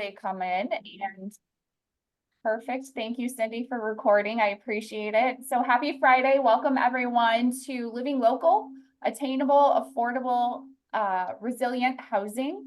they come in. And perfect. Thank you, Cindy, for recording. I appreciate it. So happy Friday. Welcome everyone to Living Local, Attainable, Affordable, Resilient Housing.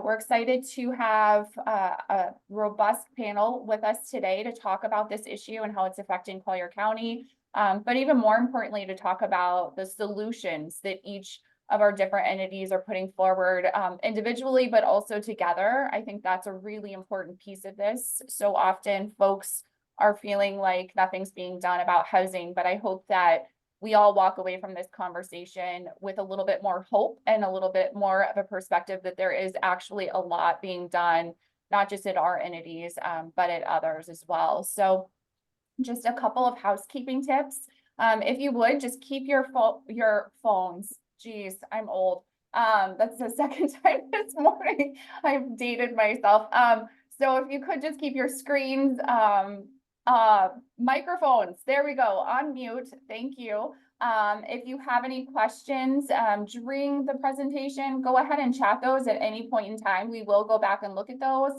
We're excited to have a robust panel with us today to talk about this issue and how it's affecting Collier County. But even more importantly, to talk about the solutions that each of our different entities are putting forward individually, but also together. I think that's a really important piece of this. So often folks are feeling like nothing's being done about housing, but I hope that we all walk away from this conversation with a little bit more hope and a little bit more of a perspective that there is actually a lot being done, not just at our entities, but at others as well. So just a couple of housekeeping tips. If you would just keep your phones. Geez, I'm old. That's the second time this morning I've dated myself. So if you could just keep your screens, microphones, there we go, on mute. Thank you. If you have any questions during the presentation, go ahead and chat those at any point in time. We will go back and look at those.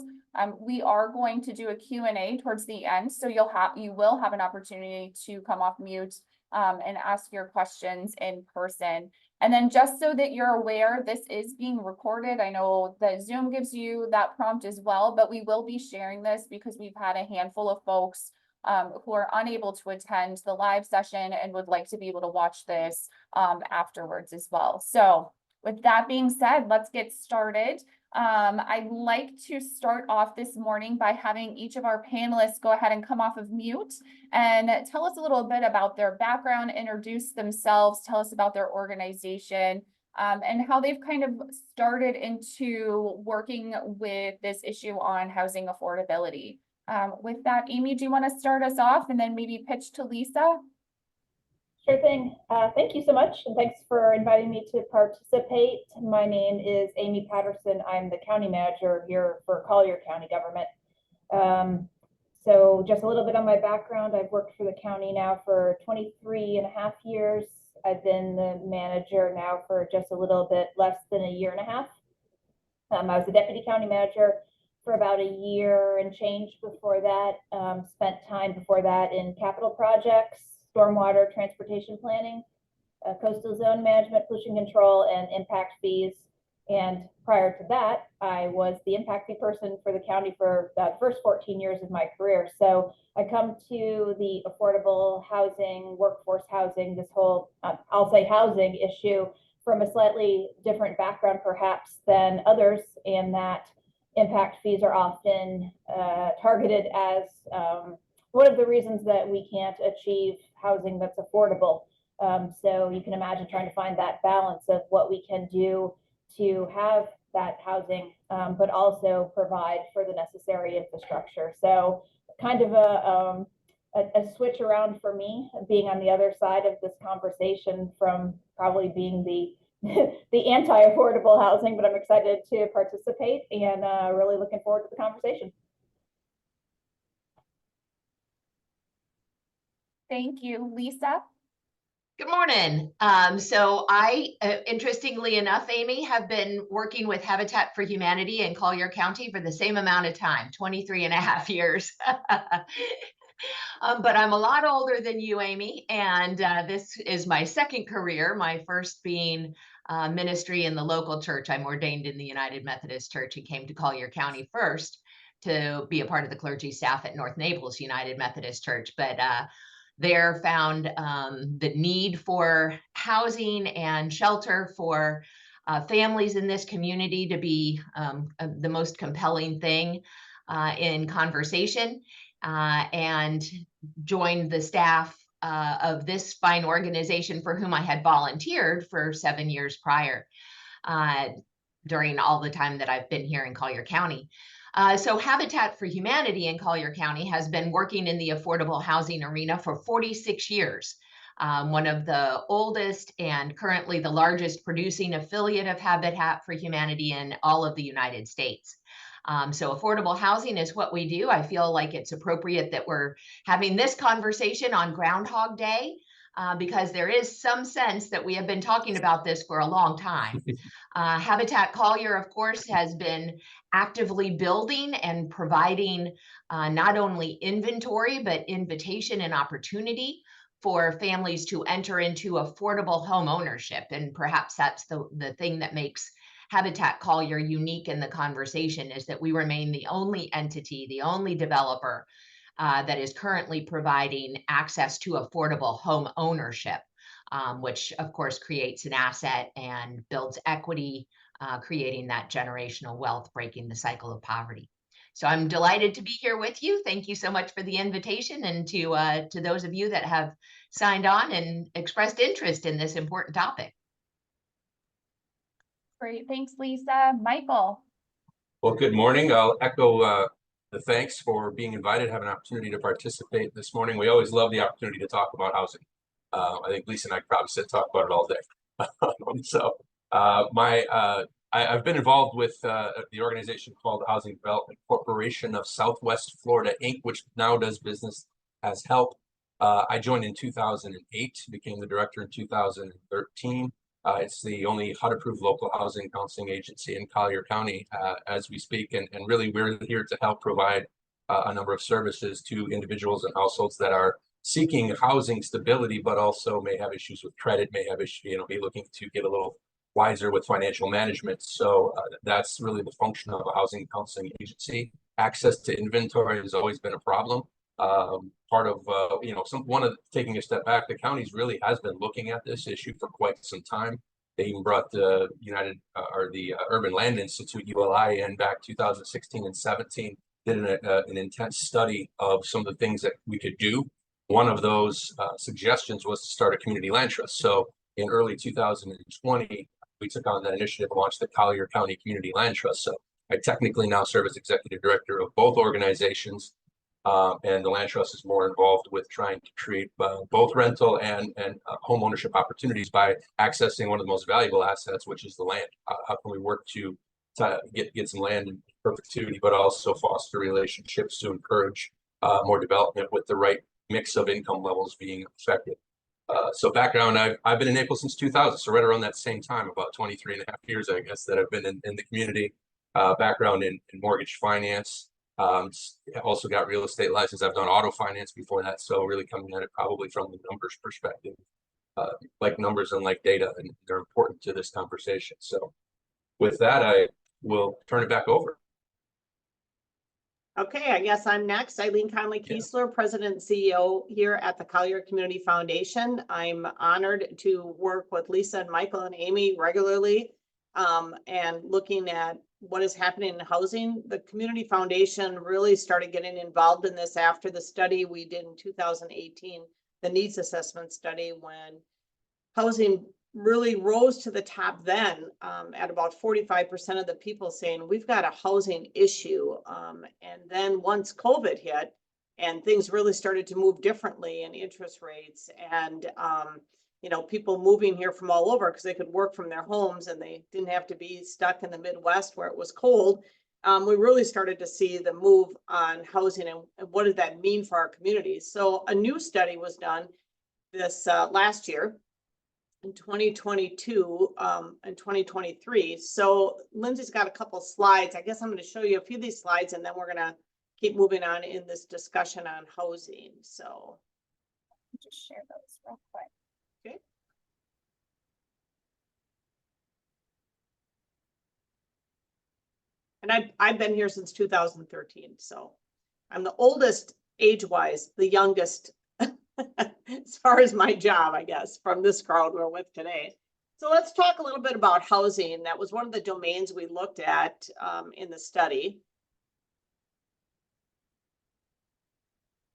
We are going to do a Q&A towards the end, so you will have an opportunity to come off mute and ask your questions in person. And then just so that you're aware, this is being recorded. I know that Zoom gives you that prompt as well, but we will be sharing this because we've had a handful of folks who are unable to attend the live session and would like to be able to watch this afterwards as well. So with that being said, let's get started. I'd like to start off this morning by having each of our panelists go ahead and come off of mute and tell us a little bit about their background, introduce themselves, tell us about their organization, and how they've kind of started into working with this issue on housing affordability. With that, Amy, do you want to start us off and then maybe pitch to Lisa? Sure thing. Thank you so much, and thanks for inviting me to participate. My name is Amy Patterson. I'm the county manager here for Collier County government. So just a little bit on my background. I've worked for the county now for 23.5 years. I've been the manager now for just a little bit less than 1.5 years. I was a deputy county manager for about 1 year and change before that. Spent time before that in capital projects, stormwater transportation planning, coastal zone management, pollution control, and impact fees. And prior to that, I was the impact fee person for the county for the first 14 years of my career. So I come to the affordable housing, workforce housing, this whole, I'll say housing issue from a slightly different background perhaps than others, in that impact fees are often targeted as one of the reasons that we can't achieve housing that's affordable. So you can imagine trying to find that balance of what we can do to have that housing, but also provide for the necessary infrastructure. So kind of a switch around for me, being on the other side of this conversation from probably being the anti-affordable housing, but I'm excited to participate and really looking forward to the conversation. Thank you. Lisa? Good morning. So I, interestingly enough, Amy, have been working with Habitat for Humanity in Collier County for the same amount of time, 23.5 years. But I'm a lot older than you, Amy, and this is my second career, my first being ministry in the local church. I'm ordained in the United Methodist Church and came to Collier County first to be a part of the clergy staff at North Naples United Methodist Church. But there found the need for housing and shelter for families in this community to be the most compelling thing in conversation, and joined the staff of this fine organization for whom I had volunteered for 7 years prior, during all the time that I've been here in Collier County. So Habitat for Humanity in Collier County has been working in the affordable housing arena for 46 years. One of the oldest and currently the largest producing affiliate of Habitat for Humanity in all of the United States. So affordable housing is what we do. I feel like it's appropriate that we're having this conversation on Groundhog Day, because there is some sense that we have been talking about this for a long time. Habitat Collier, of course, has been actively building and providing not only inventory, but invitation and opportunity for families to enter into affordable home ownership. And perhaps that's the thing that makes Habitat Collier unique in the conversation, is that we remain the only entity, the only developer that is currently providing access to affordable home ownership, which of course creates an asset and builds equity, creating that generational wealth, breaking the cycle of poverty. So I'm delighted to be here with you. Thank you so much for the invitation, and to those of you that have signed on and expressed interest in this important topic. Great, thanks, Lisa. Michael. Well, good morning. I'll echo the thanks for being invited, have an opportunity to participate this morning. We always love the opportunity to talk about housing. I think Lisa and I could probably sit and talk about it all day. I've been involved with the organization called Housing Development Corporation of Southwest Florida, Inc., which now does business as HELP. I joined in 2008, became the director in 2013. It's the only HUD-approved local housing counseling agency in Collier County as we speak, and really we're here to help provide a number of services to individuals and households that are seeking housing stability, but also may have issues with credit, may have issues, be looking to get a little wiser with financial management. So that's really the function of a housing counseling agency. Access to inventory has always been a problem. Part of taking a step back, the counties really has been looking at this issue for quite some time. They even brought the Urban Land Institute, ULI, in back 2016 and 17, did an intense study of some of the things that we could do. One of those suggestions was to start a community land trust. So in early 2020, we took on that initiative and launched the Collier County Community Land Trust. So I technically now serve as executive director of both organizations. And the land trust is more involved with trying to create both rental and home ownership opportunities by accessing one of the most valuable assets, which is the land. How can we work to get some land in perpetuity, but also foster relationships to encourage more development with the right mix of income levels being affected. So background, I've been in Naples since 2000, so right around that same time, about 23 and a half years, I guess, that I've been in the community. Background in mortgage finance. Also got real estate license. I've done auto finance before that, so really coming at it probably from the numbers perspective, like numbers and like data, and they're important to this conversation. So with that, I will turn it back over. Okay, I guess I'm next. Eileen Conley-Kiesler, President and CEO here at the Collier Community Foundation. I'm honored to work with Lisa and Michael and Amy regularly and looking at what is happening in housing. The Community Foundation really started getting involved in this after the study we did in 2018, the needs assessment study, when housing really rose to the top then at about 45% of the people saying we've got a housing issue. And then once COVID hit and things really started to move differently in interest rates and people moving here from all over because they could work from their homes and they didn't have to be stuck in the Midwest where it was cold. We really started to see the move on housing and what did that mean for our communities. So a new study was done this last year in 2022 and 2023. So Lindsay's got a couple slides. I guess I'm going to show you a few of these slides and then we're going to keep moving on in this discussion on housing. So Just share those real quick. okay. And I've been here since 2013. So I'm the oldest age-wise, the youngest as far as my job, I guess, from this crowd we're with today. So let's talk a little bit about housing. That was one of the domains we looked at in the study.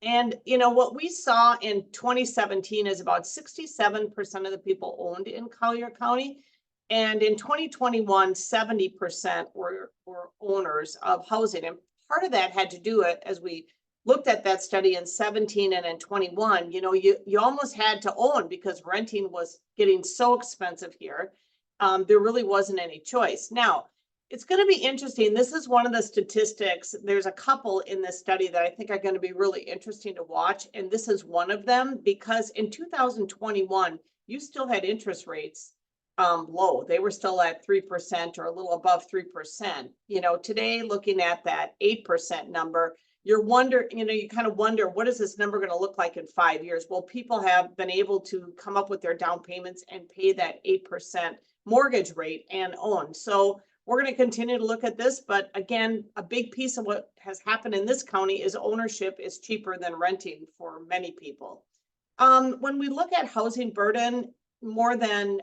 And, what we saw in 2017 is about 67% of the people owned in Collier County. And in 2021, 70% were owners of housing. And part of that had to do it, as we looked at that study in 17 and in 21, you almost had to own because renting was getting so expensive here. There really wasn't any choice. Now, It's going to be interesting. This is one of the statistics. There's a couple in this study that I think are going to be really interesting to watch. And this is one of them because in 2021, you still had interest rates low. They were still at 3% or a little above 3%. You know, today looking at that 8% number, you kind of wonder, what is this number going to look like in 5 years? Well, people have been able to come up with their down payments and pay that 8% mortgage rate and own. So we're going to continue to look at this, but again, a big piece of what has happened in this county is ownership is cheaper than renting for many people. When we look at housing burden, more than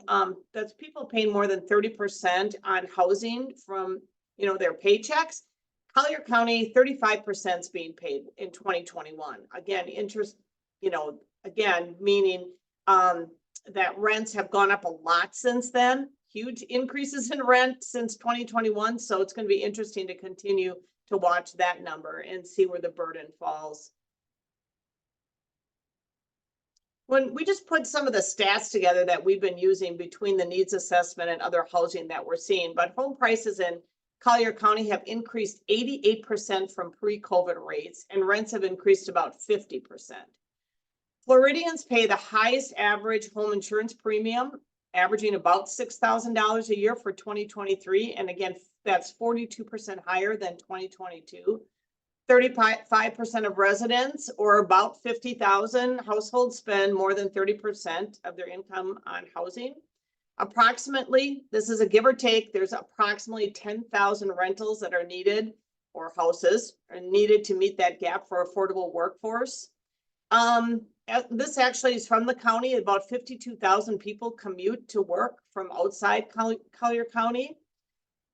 that's people paying more than 30% on housing from their paychecks. Collier County, 35% is being paid in 2021. Again, interest, again, meaning that rents have gone up a lot since then. Huge increases in rent since 2021. So it's going to be interesting to continue to watch that number and see where the burden falls. When we just put some of the stats together that we've been using between the needs assessment and other housing that we're seeing, but home prices in Collier County have increased 88% from pre-COVID rates, and rents have increased about 50%. Floridians pay the highest average home insurance premium, averaging about $6,000 a year for 2023. And again, that's 42% higher than 2022. 35% of residents, or about 50,000 households, spend more than 30% of their income on housing. Approximately, this is a give or take, there's approximately 10,000 rentals that are needed, or houses are needed to meet that gap for affordable workforce. This actually is from the county. About 52,000 people commute to work from outside Collier County.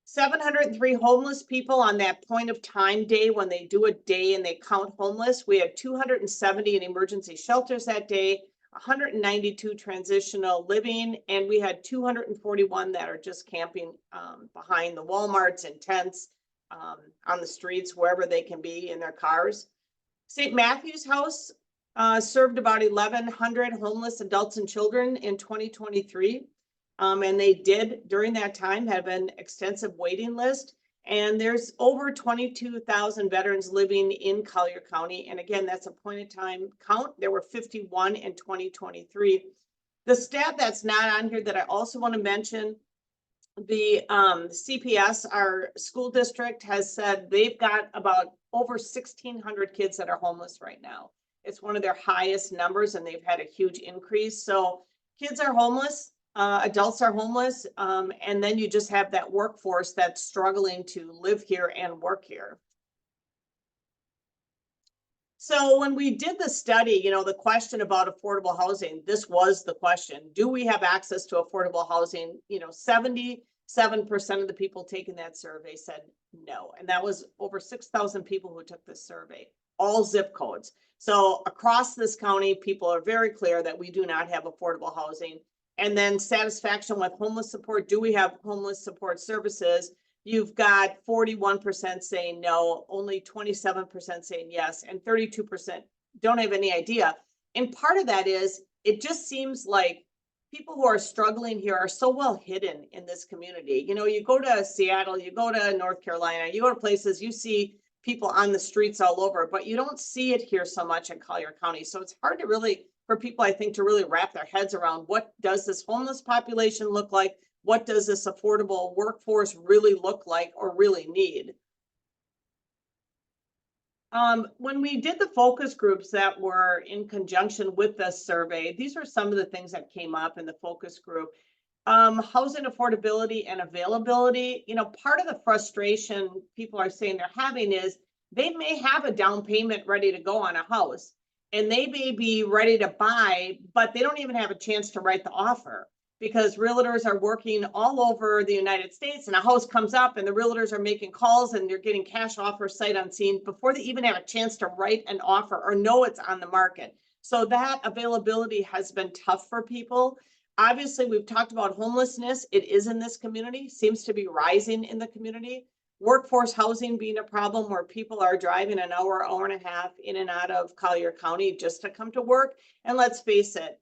703 homeless people on that point of time day when they do a day and they count homeless. We had 270 in emergency shelters that day, 192 transitional living, and we had 241 that are just camping behind the Walmarts and tents on the streets, wherever they can be in their cars. St. Matthew's House served about 1,100 homeless adults and children in 2023. And they did during that time have an extensive waiting list. And there's over 22,000 veterans living in Collier County. And again, that's a point in time count. There were 51 in 2023. The stat that's not on here that I also want to mention, the CPS, our school district, has said they've got about over 1,600 kids that are homeless right now. It's one of their highest numbers, and they've had a huge increase. So kids are homeless. Adults are homeless, and then you just have that workforce that's struggling to live here and work here. So when we did the study, the question about affordable housing, this was the question. Do we have access to affordable housing? 77% of the people taking that survey said no. And that was over 6,000 people who took this survey, all zip codes. So across this county, people are very clear that we do not have affordable housing. And then satisfaction with homeless support. Do we have homeless support services? You've got 41% saying no, only 27% saying yes, and 32% don't have any idea. And part of that is, it just seems like people who are struggling here are so well hidden in this community. You go to Seattle, you go to North Carolina, you go to places, you see people on the streets all over, but you don't see it here so much in Collier County. So it's hard to really, for people, I think, to really wrap their heads around, what does this homeless population look like? What does this affordable workforce really look like or really need? When we did the focus groups that were in conjunction with this survey, these are some of the things that came up in the focus group. Housing affordability and availability. Part of the frustration people are saying they're having is they may have a down payment ready to go on a house, and they may be ready to buy, but they don't even have a chance to write the offer, because realtors are working all over the United States, and a house comes up and the realtors are making calls and they're getting cash offers sight unseen before they even have a chance to write an offer or know it's on the market. So that availability has been tough for people. Obviously, we've talked about homelessness. It is in this community, seems to be rising in the community. Workforce housing being a problem, where people are driving an hour, hour and a half in and out of Collier County just to come to work. And let's face it,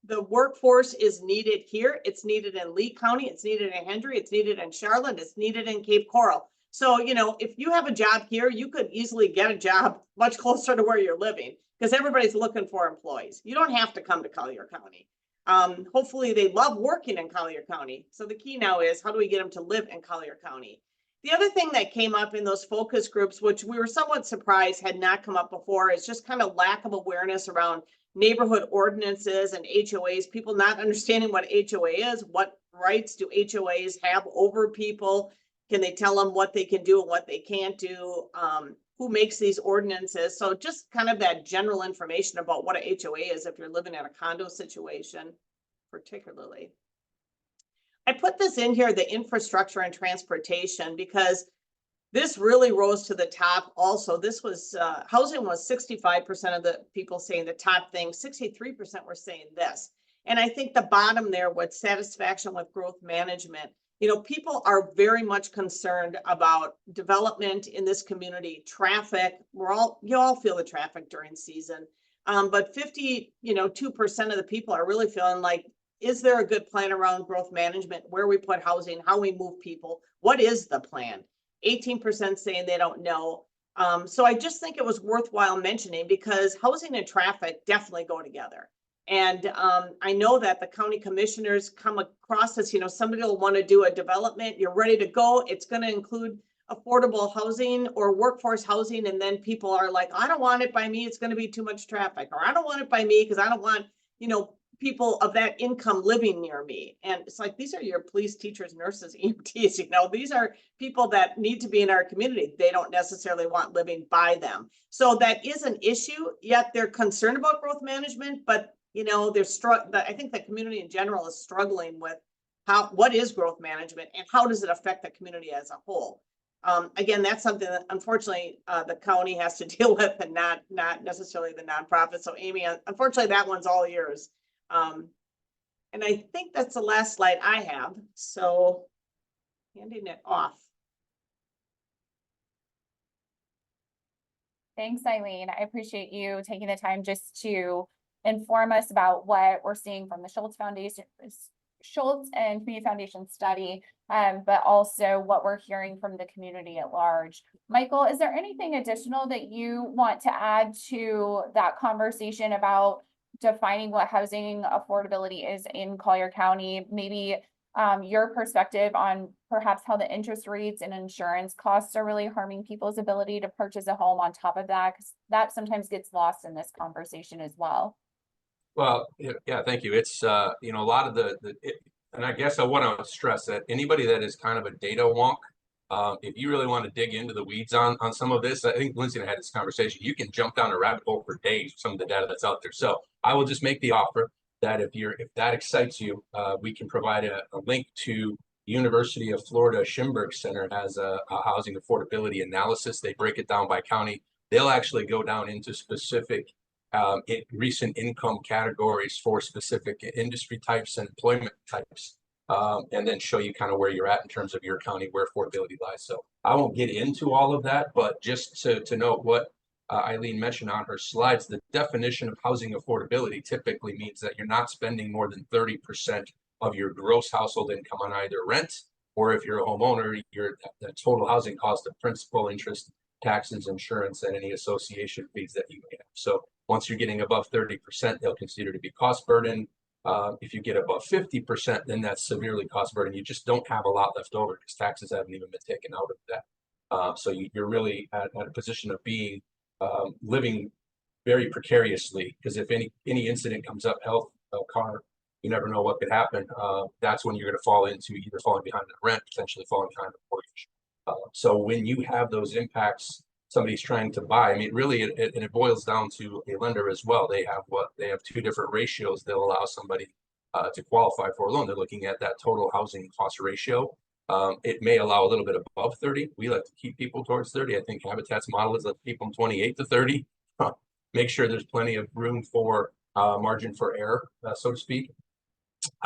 the workforce is needed here. It's needed in Lee County. It's needed in Hendry. It's needed in Charlotte. It's needed in Cape Coral. So, you know, if you have a job here, you could easily get a job much closer to where you're living because everybody's looking for employees. You don't have to come to Collier County. Hopefully they love working in Collier County. So the key now is how do we get them to live in Collier County? The other thing that came up in those focus groups, which we were somewhat surprised had not come up before, is just kind of lack of awareness around neighborhood ordinances and HOAs, people not understanding what HOA is, what rights do HOAs have over people? Can they tell them what they can do and what they can't do? Who makes these ordinances? So just kind of that general information about what a HOA is if you're living in a condo situation, particularly. I put this in here, the infrastructure and transportation, because this really rose to the top also. This was, housing was 65% of the people saying the top thing, 63% were saying this. And I think the bottom there with satisfaction with growth management, you know, people are very much concerned about development in this community, traffic. You all feel the traffic during season. But 2% of the people are really feeling like, is there a good plan around growth management, where we put housing, how we move people? What is the plan? 18% saying they don't know. So I just think it was worthwhile mentioning because housing and traffic definitely go together. And I know that the county commissioners come across this, you know, somebody will want to do a development, you're ready to go. It's going to include affordable housing or workforce housing. And then people are like, I don't want it by me. It's going to be too much traffic, or I don't want it by me because I don't want, you know, people of that income living near me. And it's like, these are your police, teachers, nurses, EMTs, you know, these are people that need to be in our community. They don't necessarily want living by them. So that is an issue, yet they're concerned about growth management, but you know, I think the community in general is struggling with what is growth management and how does it affect the community as a whole? Again, that's something that unfortunately the county has to deal with and not necessarily the nonprofit. So Amy, unfortunately that one's all yours. And I think that's the last slide I have. So handing it off. Thanks, Eileen. I appreciate you taking the time just to inform us about what we're seeing from the Schultz and Community Foundation study, but also what we're hearing from the community at large. Michael, is there anything additional that you want to add to that conversation about defining what housing affordability is in Collier County? Maybe your perspective on perhaps how the interest rates and insurance costs are really harming people's ability to purchase a home on top of that, because that sometimes gets lost in this conversation as well. Well, yeah, thank you. It's, you know, a lot of and I guess I want to stress that anybody that is kind of a data wonk, if you really want to dig into the weeds on some of this, I think Lindsay and I had this conversation, you can jump down a rabbit hole for days, some of the data that's out there. So I will just make the offer that if that excites you, we can provide a link to University of Florida Schimberg Center has a housing affordability analysis. They break it down by county. They'll actually go down into specific recent income categories for specific industry types and employment types, and then show you kind of where you're at in terms of your county, where affordability lies. So I won't get into all of that, but just to note what Eileen mentioned on her slides, the definition of housing affordability typically means that you're not spending more than 30% of your gross household income on either rent, or if you're a homeowner, the total housing cost of principal, interest, taxes, insurance, and any association fees that you may have. So once you're getting above 30%, they'll consider to be cost burden. If you get above 50%, then that's severely cost burden. You just don't have a lot left over because taxes haven't even been taken out of that. So you're really at a position of being living very precariously, because if any incident comes up, health, car, you never know what could happen. That's when you're going to fall into either falling behind the rent, potentially falling behind the mortgage. So when you have those impacts, somebody's trying to buy, I mean, really, it boils down to a lender as well. They have two different ratios they'll allow somebody to qualify for a loan. They're looking at that total housing cost ratio. It may allow a little bit above 30. We like to keep people towards 30. I think Habitat's model is let's keep them 28 to 30. Make sure there's plenty of room for margin for error, so to speak.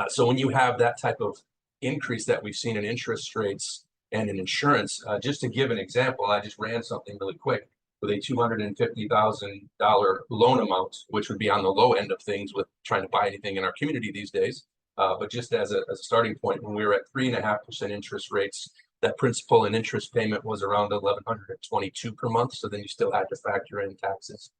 So when you have that type of increase that we've seen in interest rates and in insurance, just to give an example, I just ran something really quick. with a $250,000 loan amount, which would be on the low end of things with trying to buy anything in our community these days. But just as a starting point, when we were at 3.5% interest rates, that principal and interest payment was around $1,122 per month. So then you still had to factor in taxes,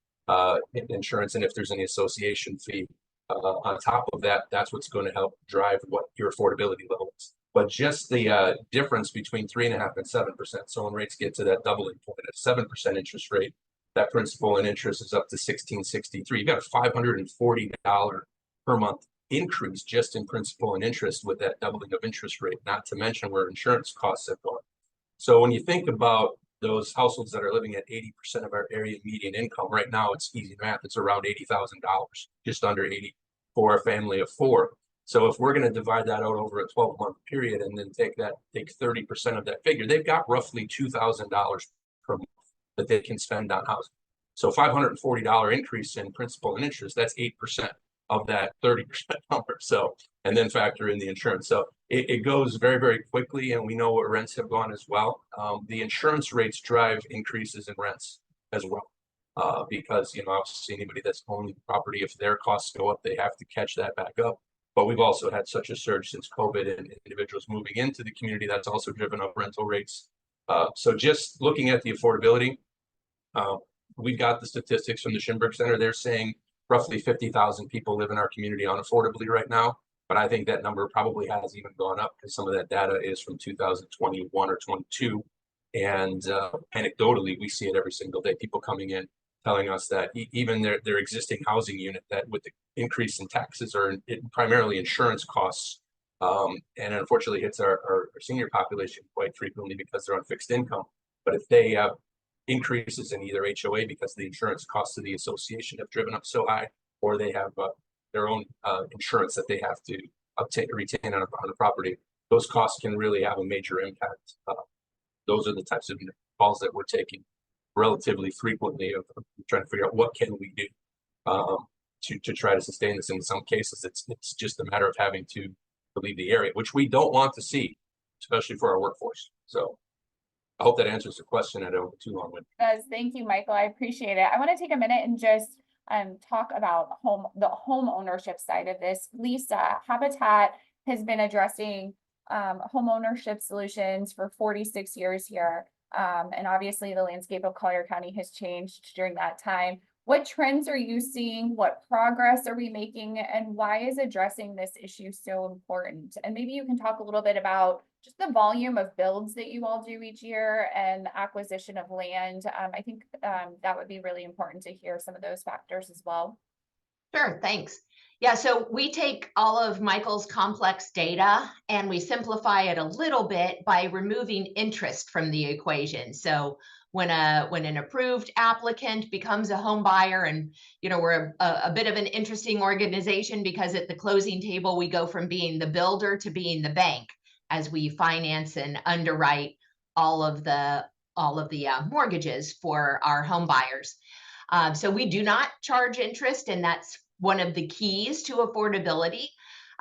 insurance, and if there's any association fee on top of that, that's what's going to help drive what your affordability level is. But just the difference between 3.5% and 7%. So when rates get to that doubling point at 7% interest rate, that principal and interest is up to $1,663. You got a $540 per month increase just in principal and interest with that doubling of interest rate, not to mention where insurance costs have gone. So when you think about those households that are living at 80% of our area median income, right now it's easy math, it's around $80,000, just under 80 for a family of 4. So if we're going to divide that out over a 12-month period and then take 30% of that figure, they've got roughly $2,000 per month that they can spend on housing. So $540 increase in principal and interest, that's 8% of that 30% number. So, and then factor in the insurance. So it goes very, very quickly, and we know what rents have gone as well. The insurance rates drive increases in rents as well. Because, you know, obviously anybody that's owning property, if their costs go up, they have to catch that back up. But we've also had such a surge since COVID and individuals moving into the community that's also driven up rental rates. So just looking at the affordability, we've got the statistics from the Schimberg Center. They're saying roughly 50,000 people live in our community unaffordably right now. But I think that number probably has even gone up because some of that data is from 2021 or 22. And anecdotally, we see it every single day. People coming in telling us that even their existing housing unit, that with the increase in taxes or primarily insurance costs, and unfortunately hits our senior population quite frequently because they're on fixed income. But if they have increases in either HOA because the insurance costs of the association have driven up so high, or they have their own insurance that they have to retain on a property, those costs can really have a major impact. Those are the types of calls that we're taking relatively frequently of trying to figure out what can we do to try to sustain this. In some cases, it's just a matter of having to leave the area, which we don't want to see, especially for our workforce. So I hope that answers the question. I don't go too long with it. Does. Thank you, Michael. I appreciate it. I want to take a minute and just talk about the home ownership side of this. Lisa, Habitat has been addressing home ownership solutions for 46 years here. And obviously the landscape of Collier County has changed during that time. What trends are you seeing? What progress are we making? And why is addressing this issue so important? And maybe you can talk a little bit about just the volume of builds that you all do each year and the acquisition of land. I think that would be really important to hear some of those factors as well. Sure, thanks. Yeah, so we take all of Michael's complex data and we simplify it a little bit by removing interest from the equation. So when an approved applicant becomes a home buyer, and you know, we're a bit of an interesting organization because at the closing table we go from being the builder to being the bank as we finance and underwrite all of the mortgages for our home buyers. So we do not charge interest, and that's one of the keys to affordability,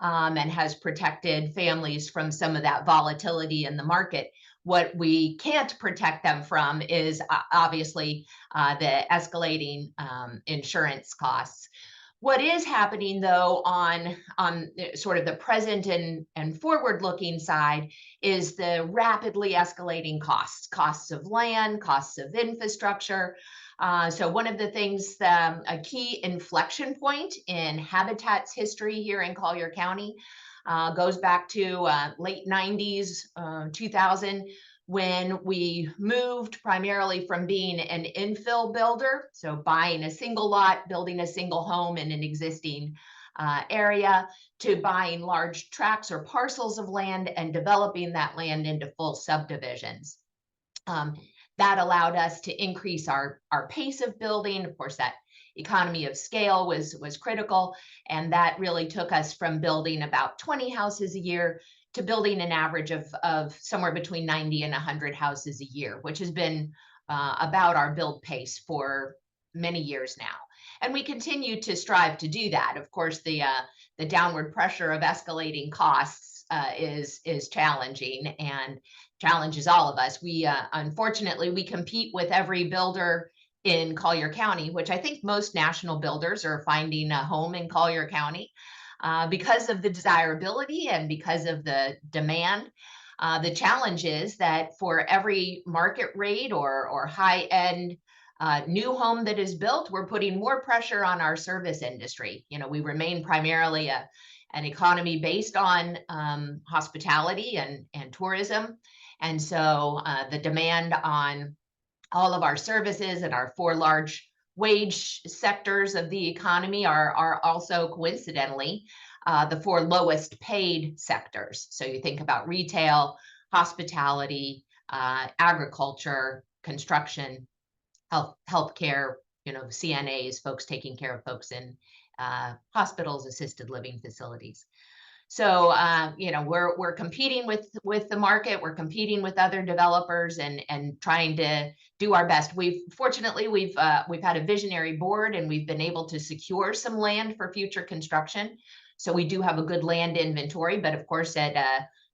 and has protected families from some of that volatility in the market. What we can't protect them from is obviously the escalating insurance costs. What is happening though on sort of the present and forward-looking side is the rapidly escalating costs of land, costs of infrastructure. So one of the things, a key inflection point in Habitat's history here in Collier County goes back to late 90s, 2000, when we moved primarily from being an infill builder, so buying a single lot, building a single home in an existing area, to buying large tracts or parcels of land and developing that land into full subdivisions. That allowed us to increase our pace of building. Of course, that economy of scale was critical, and that really took us from building about 20 houses a year to building an average of somewhere between 90 and 100 houses a year, which has been about our build pace for many years now. And we continue to strive to do that. Of course, the downward pressure of escalating costs is challenging and challenges all of us. We unfortunately, we compete with every builder in Collier County, which I think most national builders are finding a home in Collier County because of the desirability and because of the demand. The challenge is that for every market rate or high-end new home that is built, we're putting more pressure on our service industry. You know, we remain primarily an economy based on hospitality and tourism. And so the demand on all of our services and our 4 large wage sectors of the economy are also coincidentally the 4 lowest paid sectors. So you think about retail, hospitality, agriculture, construction, healthcare, you know, CNAs, folks taking care of folks in hospitals, assisted living facilities. So, you know, we're competing with the market, we're competing with other developers and trying to do our best. Fortunately, we've had a visionary board and we've been able to secure some land for future construction. So we do have a good land inventory, but of course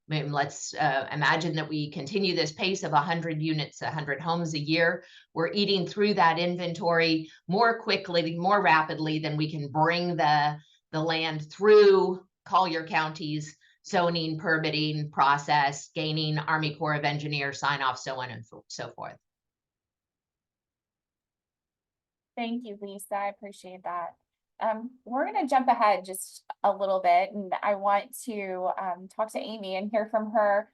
let's imagine that we continue this pace of 100 units, 100 homes a year. We're eating through that inventory more quickly, more rapidly than we can bring the land through Collier County's zoning permitting process, gaining Army Corps of Engineers sign off, so on and so forth. Thank you, Lisa. I appreciate that. We're going to jump ahead just a little bit, and I want to talk to Amy and hear from her.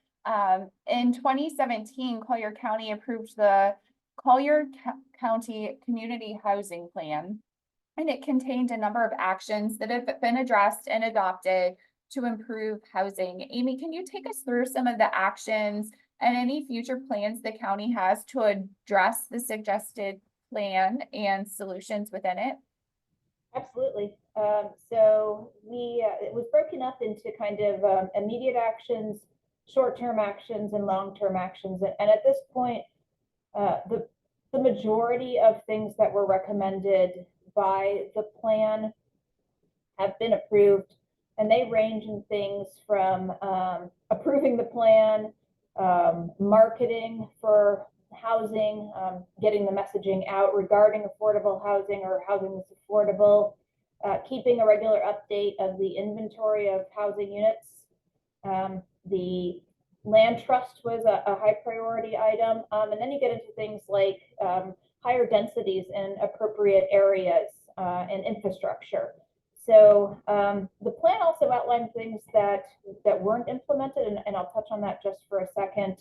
In 2017, Collier County approved the Collier County Community Housing Plan, and it contained a number of actions that have been addressed and adopted to improve housing. Amy, can you take us through some of the actions and any future plans the county has to address the suggested plan and solutions within it? Absolutely. So it was broken up into kind of immediate actions, short-term actions, and long-term actions. And at this point, the majority of things that were recommended by the plan have been approved, and they range in things from approving the plan, marketing for housing, getting the messaging out regarding affordable housing or housing that's affordable, keeping a regular update of the inventory of housing units. The land trust was a high priority item, and then you get into things like higher densities in appropriate areas and infrastructure. So the plan also outlined things that weren't implemented, and I'll touch on that just for a second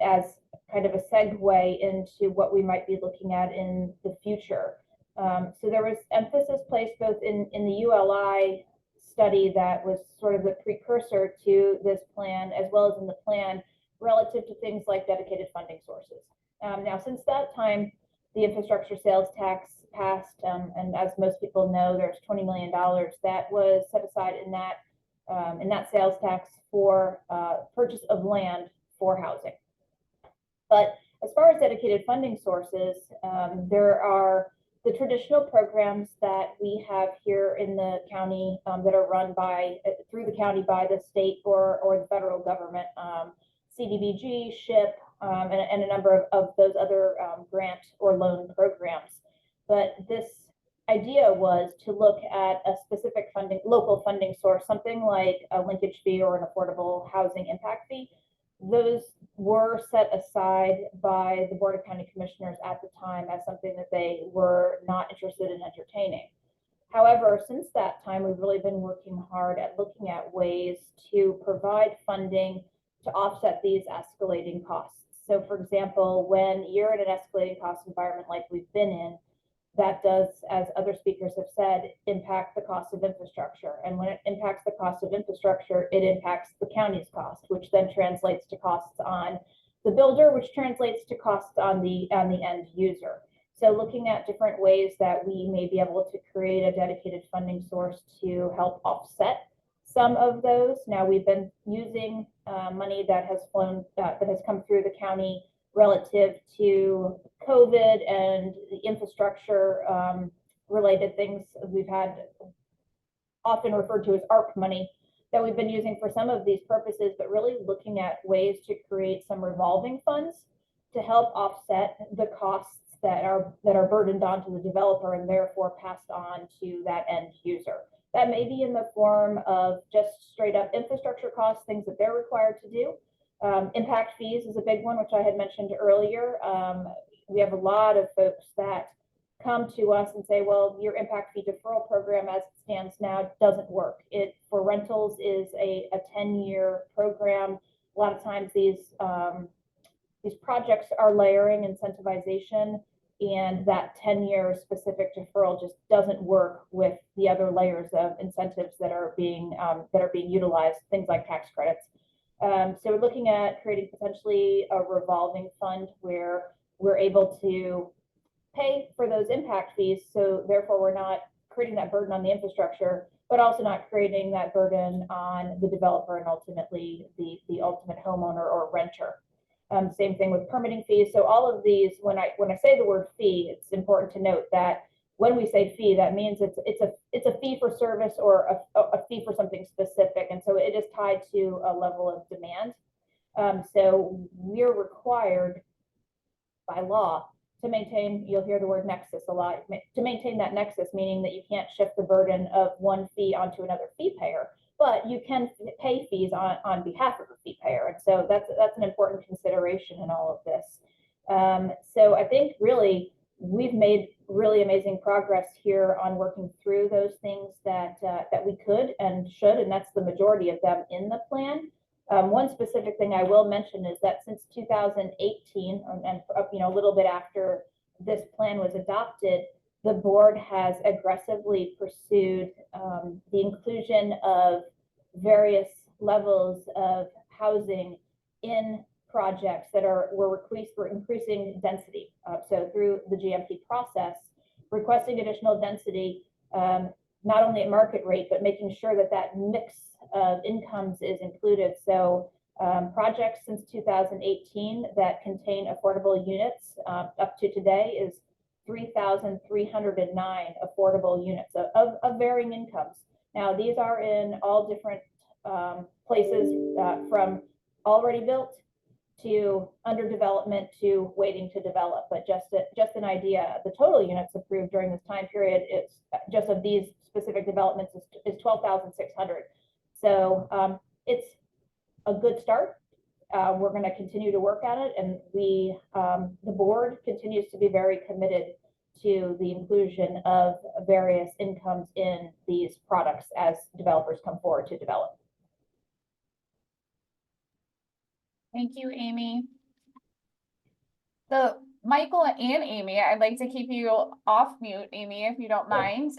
as kind of a segue into what we might be looking at in the future. So there was emphasis placed both in the ULI study that was sort of the precursor to this plan, as well as in the plan relative to things like dedicated funding sources. Now, since that time, the infrastructure sales tax passed, and as most people know, there's $20 million that was set aside in that sales tax for purchase of land for housing. But as far as dedicated funding sources, there are the traditional programs that we have here in the county that are run through the county by the state or the federal government, CDBG, SHIP, and a number of those other grant or loan programs. But this idea was to look at a specific local funding source, something like a linkage fee or an affordable housing impact fee. Those were set aside by the Board of County Commissioners at the time as something that they were not interested in entertaining. However, since that time, we've really been working hard at looking at ways to provide funding to offset these escalating costs. So for example, when you're in an escalating cost environment like we've been in, that does, as other speakers have said, impact the cost of infrastructure. And when it impacts the cost of infrastructure, it impacts the county's cost, which then translates to costs on the builder, which translates to costs on the end user. So looking at different ways that we may be able to create a dedicated funding source to help offset some of those. Now, we've been using money that has come through the county relative to COVID and the infrastructure related things. We've had often referred to as ARP money that we've been using for some of these purposes, but really looking at ways to create some revolving funds to help offset the costs that are burdened onto the developer and therefore passed on to that end user. That may be in the form of just straight up infrastructure costs, things that they're required to do. Impact fees is a big one, which I had mentioned earlier. We have a lot of folks that come to us and say, well, your impact fee deferral program as it stands now doesn't work. It for rentals is a 10-year program. A lot of times these projects are layering incentivization, and that 10-year specific deferral just doesn't work with the other layers of incentives that are being utilized, things like tax credits. So we're looking at creating potentially a revolving fund where we're able to pay for those impact fees. So therefore, we're not creating that burden on the infrastructure, but also not creating that burden on the developer and ultimately the ultimate homeowner or renter. Same thing with permitting fees. So all of these, when I say the word fee, it's important to note that when we say fee, that means it's a fee for service or a fee for something specific, and so it is tied to a level of demand. So we're required by law to maintain, you'll hear the word nexus a lot, to maintain that nexus, meaning that you can't shift the burden of one fee onto another fee payer, but you can pay fees on behalf of a fee payer. And so that's an important consideration in all of this. So I think really we've made really amazing progress here on working through those things that we could and should, and that's the majority of them in the plan. One specific thing I will mention is that since 2018, and a little bit after this plan was adopted, the board has aggressively pursued the inclusion of various levels of housing in projects that we're increasing density. So through the GMP process, requesting additional density, not only at market rate, but making sure that that mix of incomes is included. So projects since 2018 that contain affordable units up to today is 3,309 affordable units of varying incomes. Now, these are in all different places from already built to under development to waiting to develop. But just an idea, the total units approved during this time period, it's just of these specific developments is 12,600. So it's a good start. We're going to continue to work at it, and the board continues to be very committed to the inclusion of various incomes in these products as developers come forward to develop. Thank you, Amy. So Michael and Amy, I'd like to keep you off mute, Amy, if you don't mind.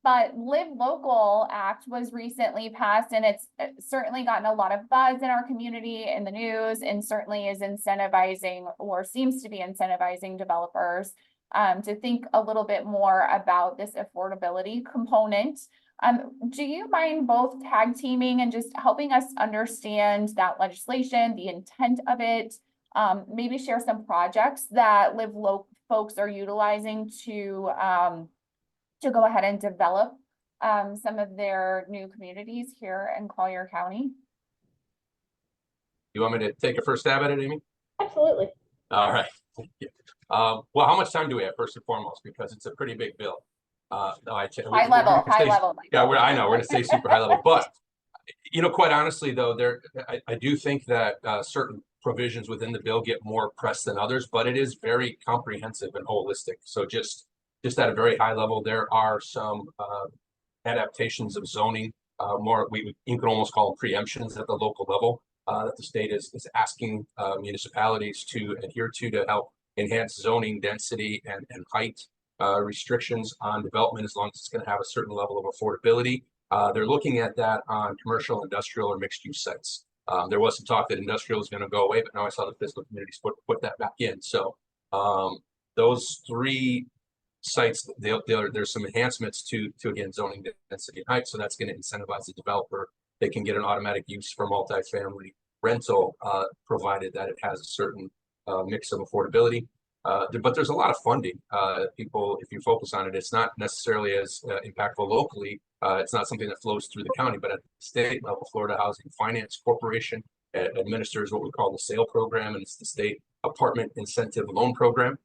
But Live Local Act was recently passed, and it's certainly gotten a lot of buzz in our community, in the news, and certainly is incentivizing, or seems to be incentivizing, developers to think a little bit more about this affordability component. Do you mind both tag teaming and just helping us understand that legislation, the intent of it, maybe share some projects that Live Local folks are utilizing to go ahead and develop some of their new communities here in Collier County? You want me to take a first stab at it, Amy? Absolutely. All right. Thank you. Well, how much time do we have, first and foremost, because it's a pretty big bill? No, high level. Yeah, I know we're going to stay super high level, but quite honestly, though, I do think that certain provisions within the bill get more press than others, but it is very comprehensive and holistic. So just at a very high level, there are some adaptations of zoning, you could almost call them preemptions at the local level, that the state is asking municipalities to adhere to help enhance zoning density and height restrictions on development, as long as it's going to have a certain level of affordability. They're looking at that on commercial, industrial, or mixed use sites. There was some talk that industrial is going to go away, but now I saw the fiscal communities put that back in. So those three sites, there's some enhancements to again, zoning density and height. So that's going to incentivize the developer. They can get an automatic use for multifamily rental, provided that it has a certain mix of affordability. But there's a lot of funding. If you focus on it, it's not necessarily as impactful locally. It's not something that flows through the county, but at the state level, Florida Housing Finance Corporation administers what we call the SALE program, and it's the State Apartment Incentive Loan Program.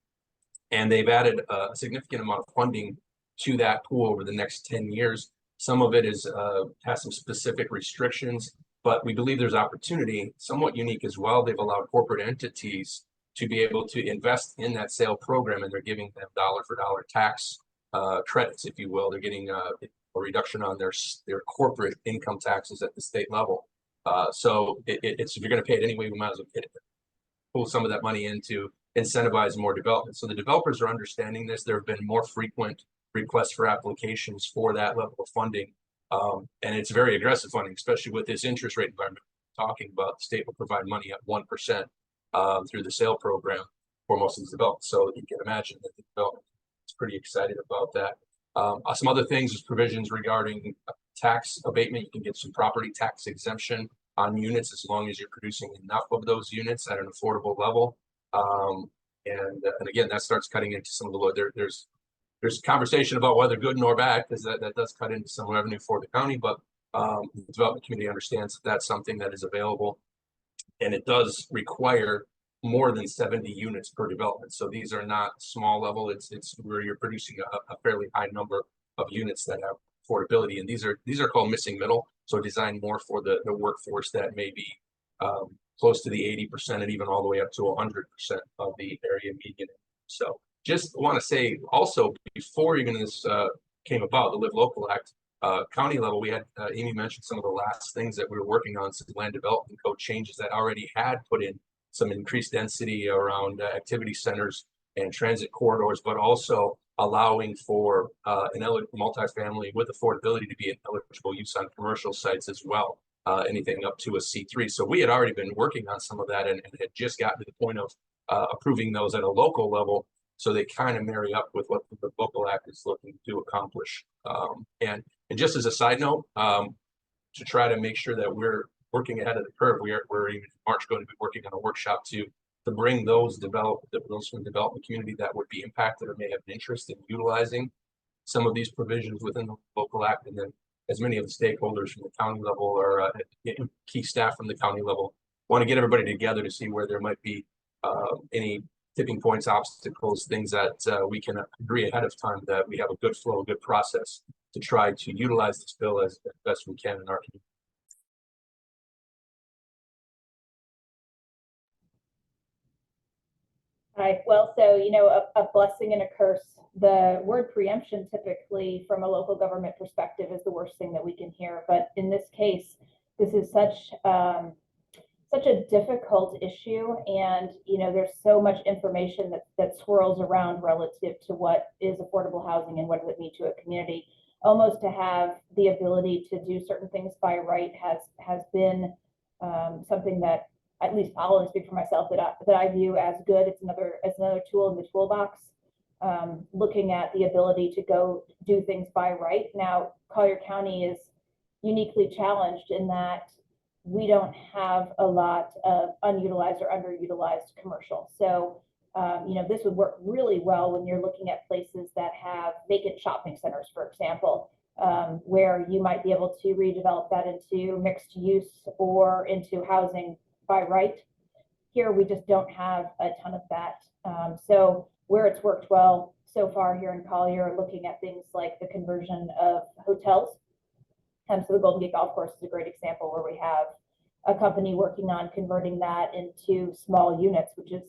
And they've added a significant amount of funding to that pool over the next 10 years. Some of it is has some specific restrictions, but we believe there's opportunity, somewhat unique as well. They've allowed corporate entities to be able to invest in that sale program, and they're giving them dollar for dollar tax credits, if you will. They're getting a reduction on their corporate income taxes at the state level. So it's, if you're going to pay it anyway, we might as well get it. Pull some of that money in to incentivize more development. So the developers are understanding this. There have been more frequent requests for applications for that level of funding. And it's very aggressive funding, especially with this interest rate environment we're talking about. The state will provide money at 1% through the sale program for most of these developments. So you can imagine that the development is pretty excited about that. Some other things is provisions regarding tax abatement. You can get some property tax exemption on units as long as you're producing enough of those units at an affordable level. And again, that starts cutting into some of the there's conversation about whether good nor bad, because that does cut into some revenue for the county, but the development community understands that that's something that is available, and it does require more than 70 units per development. So these are not small level. It's where you're producing a fairly high number of units that have affordability, and these are called missing middle. So designed more for the workforce that may be close to the 80% and even all the way up to 100% of the area median. So just want to say also, before even this came about, the Live Local Act, county level, we had Amy mentioned some of the last things that we were working on, some land development code changes that already had put in some increased density around activity centers and transit corridors, but also allowing for an multifamily with affordability to be an eligible use on commercial sites as well, anything up to a C3. So we had already been working on some of that and had just gotten to the point of approving those at a local level. So they kind of marry up with what the local act is looking to accomplish. And just as a side note, to try to make sure that we're working ahead of the curve, we're even in March going to be working on a workshop to bring those from the development community that would be impacted or may have an interest in utilizing some of these provisions within the local act, and then as many of the stakeholders from the county level or key staff from the county level want to get everybody together to see where there might be any tipping points, obstacles, things that we can agree ahead of time that we have a good flow, a good process to try to utilize this bill as best we can in our community. Right. Well, so, you know, a blessing and a curse. The word preemption typically from a local government perspective is the worst thing that we can hear. But in this case, this is such a difficult issue. And, you know, there's so much information that swirls around relative to what is affordable housing and what does it mean to a community. Almost to have the ability to do certain things by right has been something that, at least I'll only speak for myself, that I view as good. It's another tool in the toolbox. Looking at the ability to go do things by right. Now, Collier County is uniquely challenged in that we don't have a lot of unutilized or underutilized commercial. So, you know, this would work really well when you're looking at places that have vacant shopping centers, for example, where you might be able to redevelop that into mixed use or into housing by right. Here, we just don't have a ton of that. So where it's worked well so far here in Collier, looking at things like the conversion of hotels. So the Golden Gate Golf Course is a great example where we have a company working on converting that into small units, which is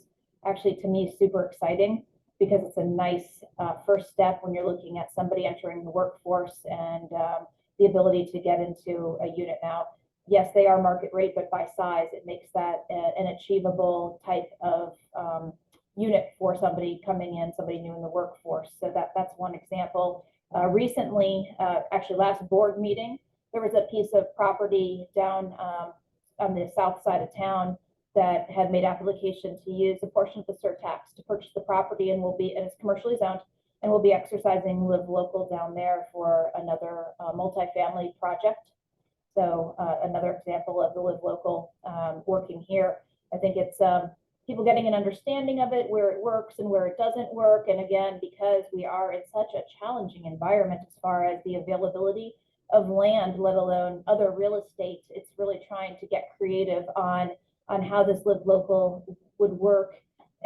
actually, to me, super exciting because it's a nice first step when you're looking at somebody entering the workforce and the ability to get into a unit. Now, yes, they are market rate, but by size, it makes that an achievable type of unit for somebody coming in, somebody new in the workforce. So that's one example. Recently, actually last board meeting, there was a piece of property down on the south side of town that had made application to use a portion of the surtax to purchase the property, and it's commercially zoned, and we'll be exercising Live Local down there for another multifamily project. So another example of the Live Local working here. I think it's people getting an understanding of it, where it works and where it doesn't work. And again, because we are in such a challenging environment as far as the availability of land, let alone other real estate, it's really trying to get creative on how this Live Local would work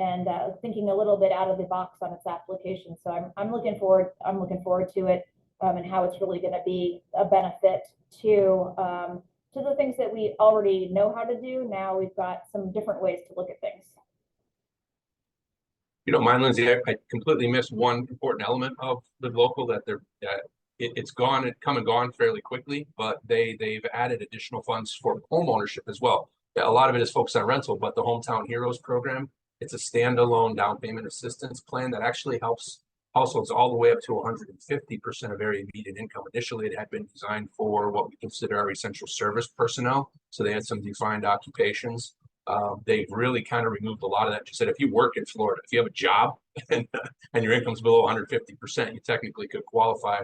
and thinking a little bit out of the box on its application. So I'm looking forward to it, and how it's really going to be a benefit to the things that we already know how to do. Now we've got some different ways to look at things. You don't mind, Lindsay, I completely missed one important element of Live Local, that it's gone, it come and gone fairly quickly, but they've added additional funds for home ownership as well. Yeah, a lot of it is focused on rental, but the Hometown Heroes program, it's a standalone down payment assistance plan that actually helps households all the way up to 150% of area median income. Initially, it had been designed for what we consider our essential service personnel, so they had some defined occupations. They've really kind of removed a lot of that. Just said, if you work in Florida, if you have a job and your income's below 150%, you technically could qualify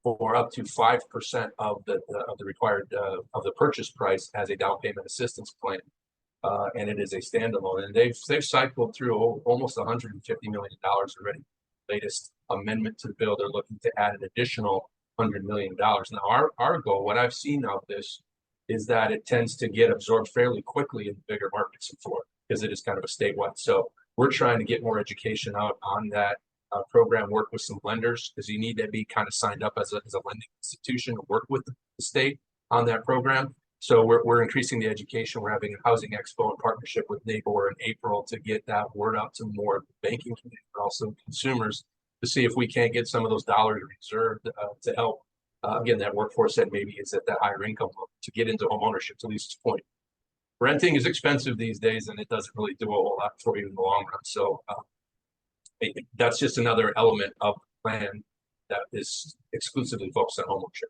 for up to 5% of the required of the purchase price as a down payment assistance plan, and it is a standalone. And they've cycled through almost $150 million already. Latest amendment to the bill, they're looking to add an additional $100 million. Now, our goal, what I've seen of this, is that it tends to get absorbed fairly quickly in bigger markets in Florida, because it is kind of a statewide. So we're trying to get more education out on that program, work with some lenders, because you need to be kind of signed up as a lending institution to work with the state on that program. So we're increasing the education. We're having a housing expo in partnership with Nabor in April to get that word out to more of the banking community, but also consumers, to see if we can't get some of those dollars reserved to help again, that workforce that maybe is at that higher income level to get into home ownership, to Lisa's point. Renting is expensive these days, and it doesn't really do a whole lot for you in the long run. So that's just another element of the plan that is exclusively focused on home ownership.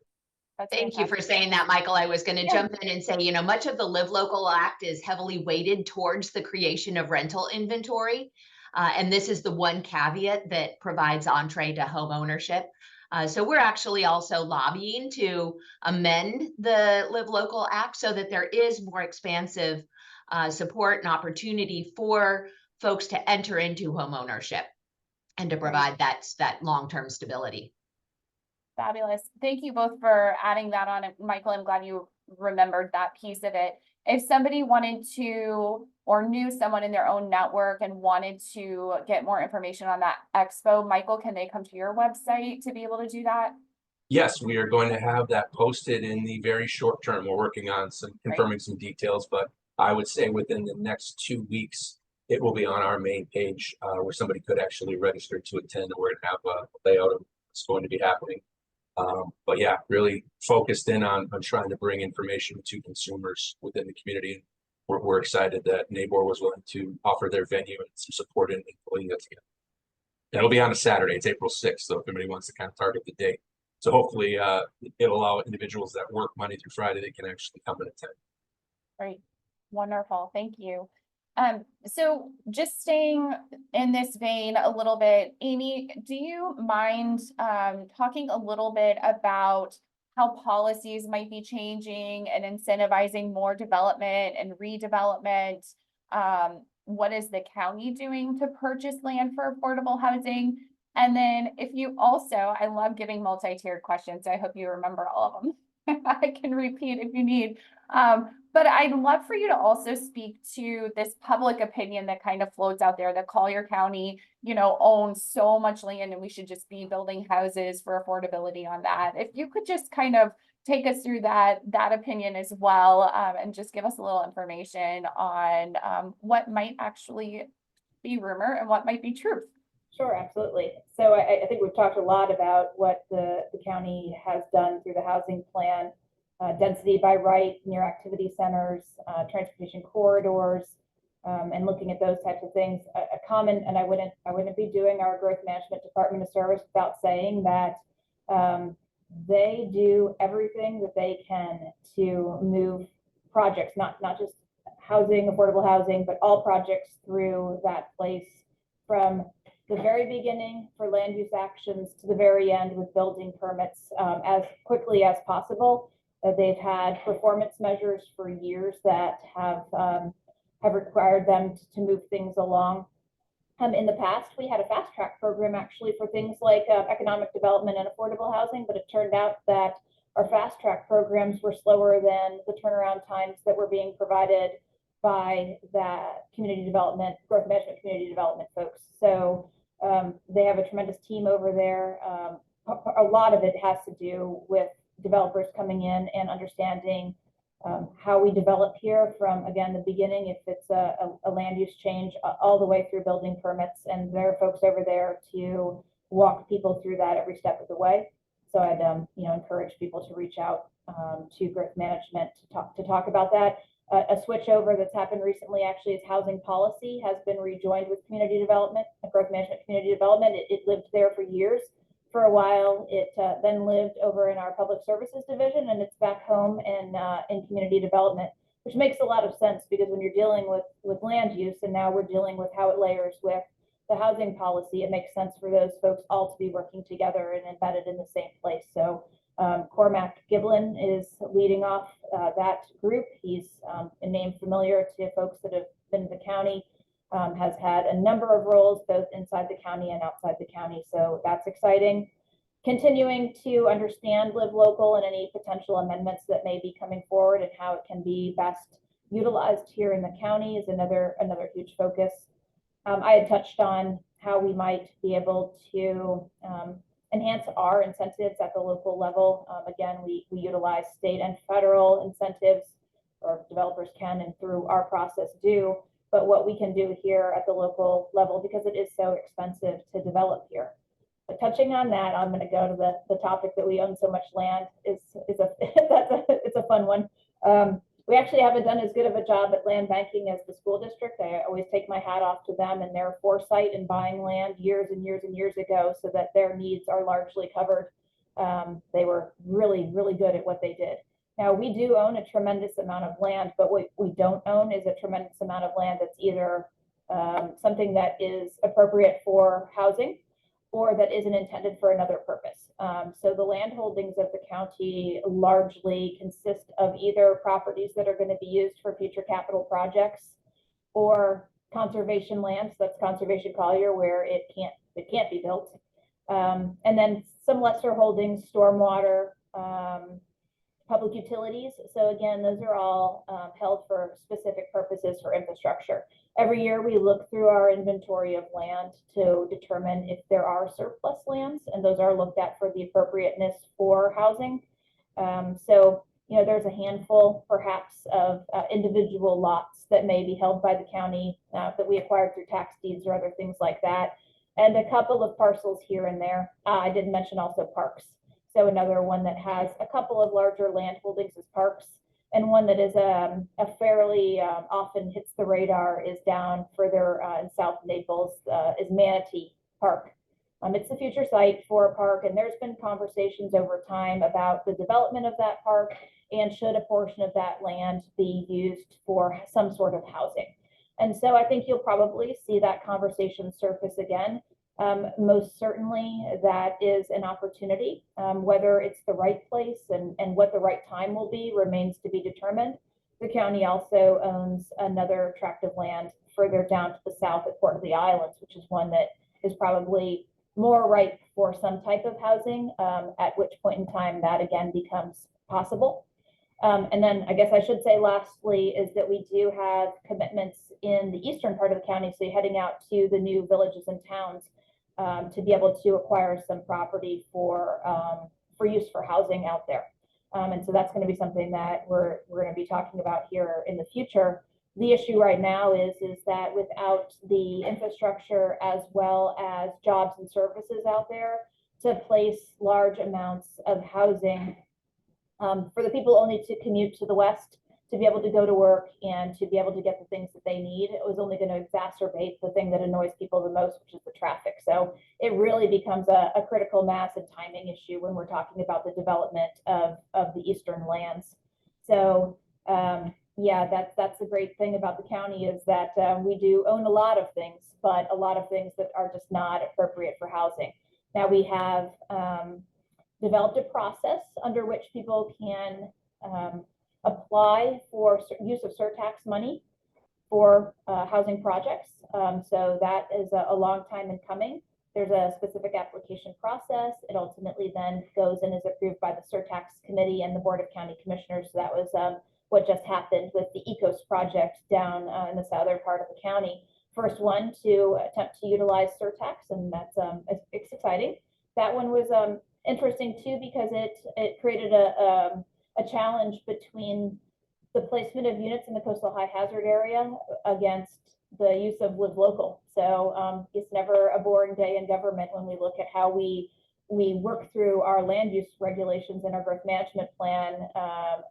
Thank you for saying that, Michael. I was going to jump in and say, you know, much of the Live Local Act is heavily weighted towards the creation of rental inventory. And this is the one caveat that provides entree to home ownership. So we're actually also lobbying to amend the Live Local Act so that there is more expansive support and opportunity for folks to enter into home ownership and to provide that long-term stability. Fabulous. Thank you both for adding that on. Michael, I'm glad you remembered that piece of it. If somebody wanted to, or knew someone in their own network and wanted to get more information on that expo, Michael, can they come to your website to be able to do that? Yes, we are going to have that posted in the very short term. We're working on confirming some details, but I would say within the next 2 weeks, it will be on our main page where somebody could actually register to attend, and we're going to have a layout of what's going to be happening. But yeah, really focused in on trying to bring information to consumers within the community. We're excited that Nabor was willing to offer their venue and some support in pulling that together. It'll be on a Saturday. It's April 6th. So if anybody wants to kind of target the date. So hopefully it'll allow individuals that work Monday through Friday, they can actually come and attend. Great. Wonderful. Thank you. So just staying in this vein a little bit, Amy, do you mind talking a little bit about how policies might be changing and incentivizing more development and redevelopment? What is the county doing to purchase land for affordable housing? And then if you also, I love giving multi-tiered questions, so I hope you remember all of them. I can repeat if you need. But I'd love for you to also speak to this public opinion that kind of floats out there that Collier County, you know, owns so much land and we should just be building houses for affordability on that. If you could just kind of take us through that opinion as well, and just give us a little information on what might actually be rumor and what might be truth. Sure, absolutely. So I think we've talked a lot about what the county has done through the housing plan. Density by right near activity centers, transportation corridors, and looking at those types of things. A common, and I wouldn't be doing our growth management department of service without saying that they do everything that they can to move projects, not just housing, affordable housing, but all projects through that place from the very beginning for land use actions to the very end with building permits as quickly as possible. They've had performance measures for years that have required them to move things along. In the past, we had a fast track program actually for things like economic development and affordable housing, but it turned out that our fast track programs were slower than the turnaround times that were being provided by that community development, growth management, community development folks. So they have a tremendous team over there. A lot of it has to do with developers coming in and understanding how we develop here from, again, the beginning, if it's a land use change, all the way through building permits. And there are folks over there to walk people through that every step of the way. So I'd encourage people to reach out to growth management to talk about that. A switch over that's happened recently actually is housing policy has been rejoined with community development, growth management, community development. It lived there for years. For a while, it then lived over in our public services division, and it's back home in community development, which makes a lot of sense because when you're dealing with land use, and now we're dealing with how it layers with the housing policy, it makes sense for those folks all to be working together and embedded in the same place. So Cormac Giblin is leading off that group. He's a name familiar to folks that have been to the county, has had a number of roles both inside the county and outside the county. So that's exciting. Continuing to understand Live Local and any potential amendments that may be coming forward and how it can be best utilized here in the county is another huge focus. I had touched on how we might be able to enhance our incentives at the local level. Again, we utilize state and federal incentives, or developers can, and through our process do, but what we can do here at the local level, because it is so expensive to develop here. But touching on that, I'm going to go to the topic that we own so much land it's a fun one. We actually haven't done as good of a job at land banking as the school district. I always take my hat off to them and their foresight in buying land years and years and years ago so that their needs are largely covered. They were really, really good at what they did. Now, we do own a tremendous amount of land, but what we don't own is a tremendous amount of land that's either something that is appropriate for housing or that isn't intended for another purpose. So the land holdings of the county largely consist of either properties that are going to be used for future capital projects or conservation lands. That's conservation collier where it can't be built. And then some lesser holdings, stormwater, public utilities. So again, those are all held for specific purposes for infrastructure. Every year we look through our inventory of land to determine if there are surplus lands, and those are looked at for the appropriateness for housing. So, there's a handful perhaps of individual lots that may be held by the county that we acquired through tax deeds or other things like that, and a couple of parcels here and there. I didn't mention also parks. So another one that has a couple of larger land holdings is parks, and one that is a fairly often hits the radar is down further in South Naples is Manatee Park. It's the future site for a park, and there's been conversations over time about the development of that park and should a portion of that land be used for some sort of housing. And so I think you'll probably see that conversation surface again. Most certainly that is an opportunity. Whether it's the right place and what the right time will be remains to be determined. The county also owns another tract of land further down to the south at Port of the Islands, which is one that is probably more ripe for some type of housing, at which point in time that again becomes possible. And then I guess I should say lastly is that we do have commitments in the eastern part of the county, so heading out to the new villages and towns, to be able to acquire some property for use for housing out there. And so that's going to be something that we're going to be talking about here in the future. The issue right now is that without the infrastructure as well as jobs and services out there to place large amounts of housing for the people only to commute to the west, to be able to go to work and to be able to get the things that they need, it was only going to exacerbate the thing that annoys people the most, which is the traffic. So it really becomes a critical mass and timing issue when we're talking about the development of the eastern lands. So yeah, that's the great thing about the county is that we do own a lot of things, but a lot of things that are just not appropriate for housing. Now we have developed a process under which people can apply for use of surtax money for housing projects. So that is a long time in coming. There's a specific application process. It ultimately then goes and is approved by the surtax committee and the Board of County Commissioners. So that was what just happened with the ECOS project down in the southern part of the county. First one to attempt to utilize surtax, and that's it's exciting. That one was interesting too, because it created a challenge between the placement of units in the coastal high hazard area against the use of live local. So it's never a boring day in government when we look at how we work through our land use regulations and our growth management plan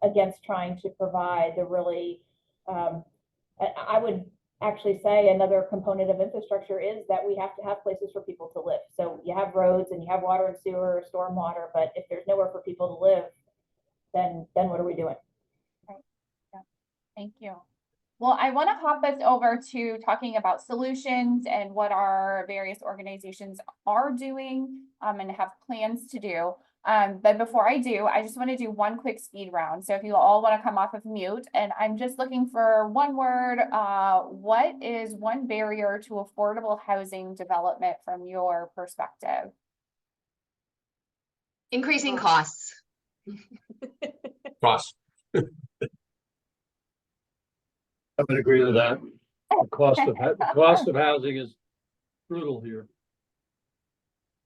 against trying to provide the really, I would actually say another component of infrastructure is that we have to have places for people to live. So you have roads and you have water and sewer, storm water, but if there's nowhere for people to live, then what are we doing? Right. Yeah. Thank you. Well, I want to hop us over to talking about solutions and what our various organizations are doing and have plans to do. But before I do, I just want to do one quick speed round. So if you all want to come off of mute, and I'm just looking for one word, what is one barrier to affordable housing development from your perspective? Increasing costs. Cost. I would agree with that. The cost of housing is brutal here.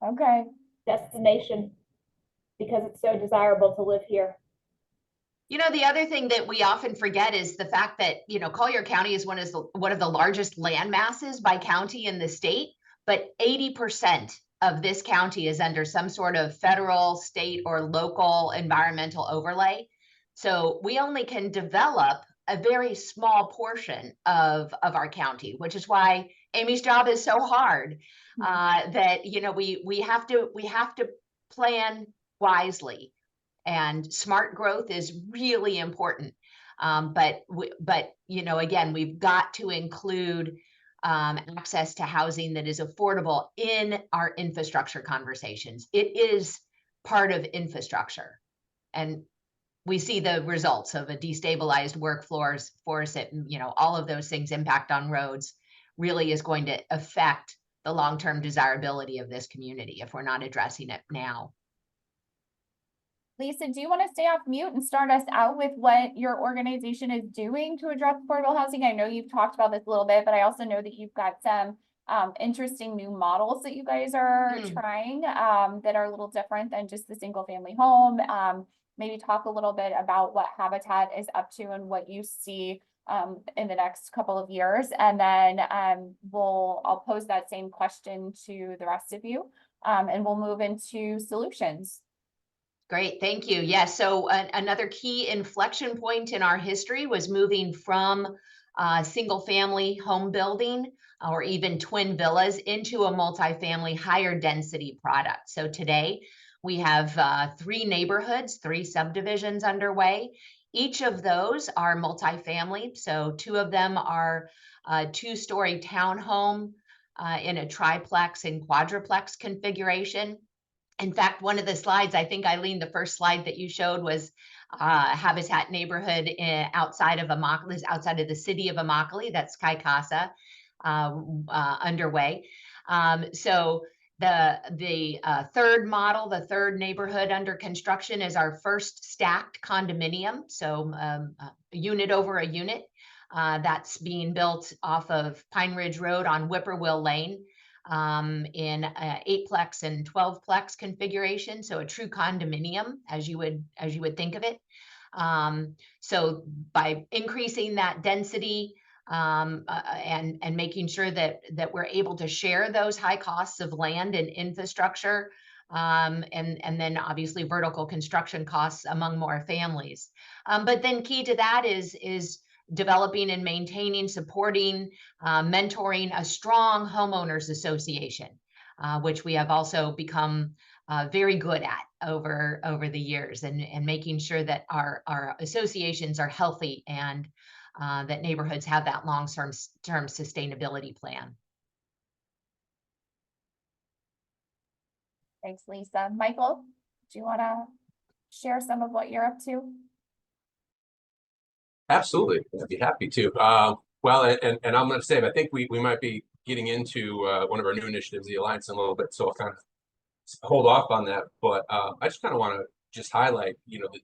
Okay. Destination, because it's so desirable to live here. You know, the other thing that we often forget is the fact that, you know, Collier County is one of the largest land masses by county in the state, but 80% of this county is under some sort of federal, state, or local environmental overlay. So we only can develop a very small portion of our county, which is why Amy's job is so hard. That, you know, we have to plan wisely, and smart growth is really important. But you know, again, we've got to include access to housing that is affordable in our infrastructure conversations. It is part of infrastructure, and we see the results of a destabilized workforce, you know, all of those things impact on roads really is going to affect the long-term desirability of this community if we're not addressing it now. Lisa, do you want to stay off mute and start us out with what your organization is doing to address affordable housing? I know you've talked about this a little bit, but I also know that you've got some interesting new models that you guys are trying that are a little different than just the single family home. Maybe talk a little bit about what Habitat is up to and what you see in the next couple of years. And then I'll pose that same question to the rest of you and we'll move into solutions. Great, thank you. Yes, so another key inflection point in our history was moving from single family home building or even twin villas into a multifamily higher density product. So today we have 3 neighborhoods, 3 subdivisions underway. Each of those are multifamily. So 2 of them are 2-story townhome in a triplex and quadruplex configuration. In fact, one of the slides, I think, Eileen, the first slide that you showed was Habitat neighborhood outside of Immokalee, outside of the city of Immokalee. That's Kai Casa underway. So the third model, the third neighborhood under construction is our first stacked condominium. So a unit over a unit that's being built off of Pine Ridge Road on Whippoorwill Lane. In 8-plex and 12-plex configuration, so a true condominium as you would think of it. So by increasing that density and making sure that we're able to share those high costs of land and infrastructure, and then obviously vertical construction costs among more families. But then key to that is developing and maintaining, supporting, mentoring a strong homeowners association, which we have also become very good at over the years, and making sure that our associations are healthy and that neighborhoods have that long-term sustainability plan. Thanks, Lisa. Michael, do you want to share some of what you're up to? Absolutely, I'd be happy to. Well, and I'm going to say, I think we might be getting into one of our new initiatives, the Alliance, in a little bit, so I'll kind of hold off on that. But I just kind of want to just highlight,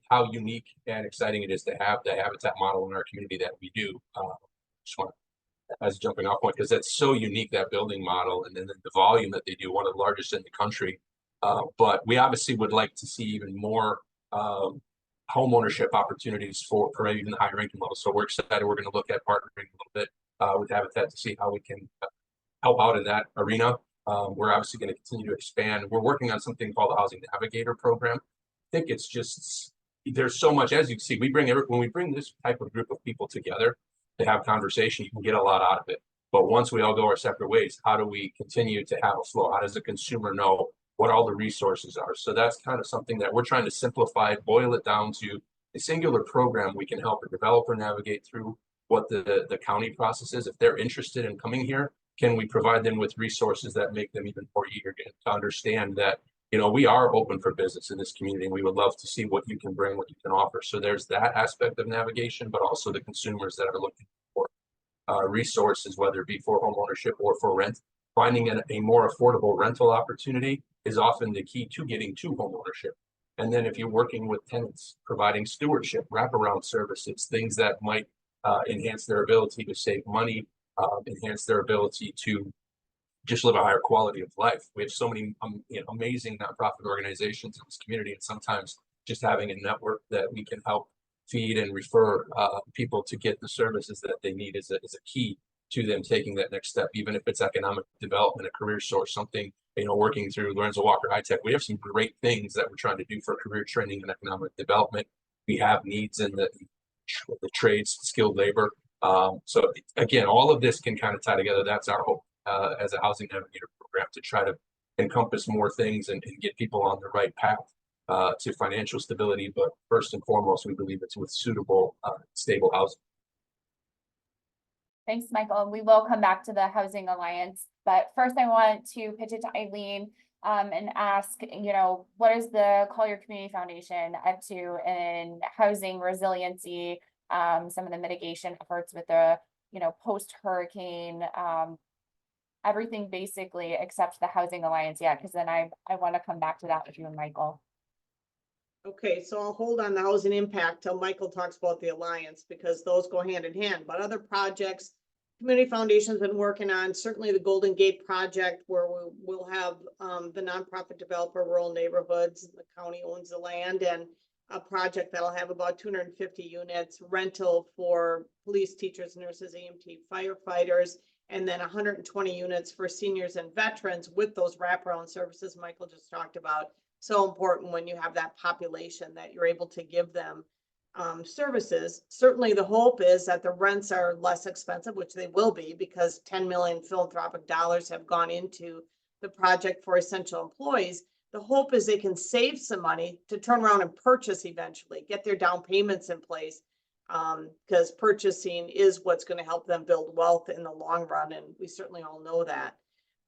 how unique and exciting it is to have the habitat model in our community that we do. Just want as a jumping off point, because that's so unique, that building model, and then the volume that they do, one of the largest in the country. But we obviously would like to see even more home ownership opportunities for even the higher income level. So we're excited. We're going to look at partnering a little bit with Habitat to see how we can help out in that arena. We're obviously going to continue to expand. We're working on something called the Housing Navigator program. I think it's just, there's so much, as you see, when we bring this type of group of people together to have conversation, you can get a lot out of it. But once we all go our separate ways, how do we continue to have a flow? How does the consumer know what all the resources are? So that's kind of something that we're trying to simplify, boil it down to a singular program we can help a developer navigate through what the county process is. If they're interested in coming here, can we provide them with resources that make them even more eager to understand that, we are open for business in this community, and we would love to see what you can bring, what you can offer. So there's that aspect of navigation, but also the consumers that are looking for resources, whether it be for home ownership or for rent. Finding a more affordable rental opportunity is often the key to getting to home ownership. And then if you're working with tenants, providing stewardship, wraparound services, things that might enhance their ability to save money, enhance their ability to just live a higher quality of life. We have so many amazing nonprofit organizations in this community, and sometimes just having a network that we can help feed and refer people to get the services that they need is a key to them taking that next step, even if it's economic development, a career source, something, working through Lorenzo Walker High Tech. We have some great things that we're trying to do for career training and economic development. We have needs in the trades, skilled labor. So again, all of this can kind of tie together. That's our hope as a Housing Navigator program, to try to encompass more things and get people on the right path to financial stability. But first and foremost, we believe it's with suitable, stable housing. Thanks, Michael. We will come back to the Housing Alliance, but first I want to pitch it to Eileen and ask, what is the Collier Community Foundation up to in housing resiliency, some of the mitigation efforts with the, post-hurricane, everything basically except the Housing Alliance, because then I want to come back to that with you and Michael. Okay, so I'll hold on the housing impact till Michael talks about the Alliance, because those go hand in hand. But other projects, Community Foundation's been working on, certainly the Golden Gate project, where we will have the nonprofit developer Rural Neighborhoods. The county owns the land, and a project that'll have about 250 units, rental for police, teachers, nurses, EMT, firefighters, and then 120 units for seniors and veterans with those wraparound services Michael just talked about. So important when you have that population that you're able to give them services. Certainly the hope is that the rents are less expensive, which they will be, because 10 million philanthropic dollars have gone into the project for essential employees. The hope is they can save some money to turn around and purchase eventually, get their down payments in place, because purchasing is what's going to help them build wealth in the long run. And we certainly all know that.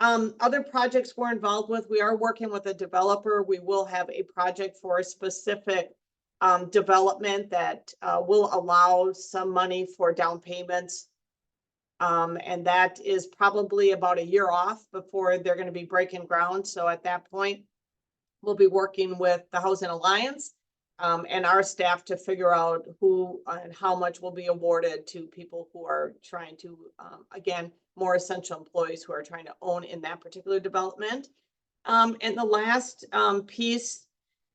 Other projects we're involved with, we are working with a developer. We will have a project for a specific development that will allow some money for down payments. And that is probably about a year off before they're going to be breaking ground. So at that point, we'll be working with the Housing Alliance and our staff to figure out who and how much will be awarded to people who are trying to, again, more essential employees who are trying to own in that particular development. And the last piece,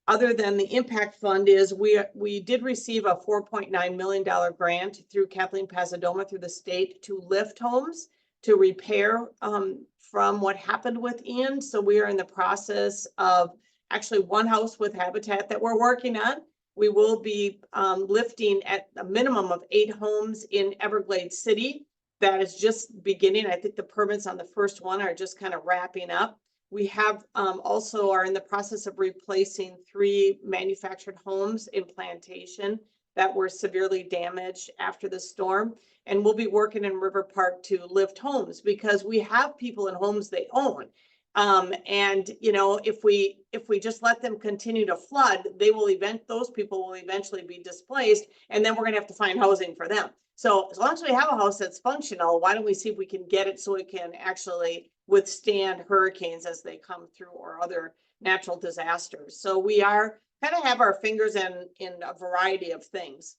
other than the impact fund, is we did receive a $4.9 million grant through Kathleen Pasadoma through the state to lift homes to repair from what happened with Ian. So we are in the process of actually one house with Habitat that we're working on. We will be lifting at a minimum of 8 homes in Everglades City. That is just beginning. I think the permits on the first one are just kind of wrapping up. We have also are in the process of replacing 3 manufactured homes in Plantation that were severely damaged after the storm. And we'll be working in River Park to lift homes, because we have people in homes they own. And if we just let them continue to flood, those people will eventually be displaced, and then we're going to have to find housing for them. So as long as we have a house that's functional, why don't we see if we can get it so it can actually withstand hurricanes as they come through, or other natural disasters. So we are kind of have our fingers in a variety of things.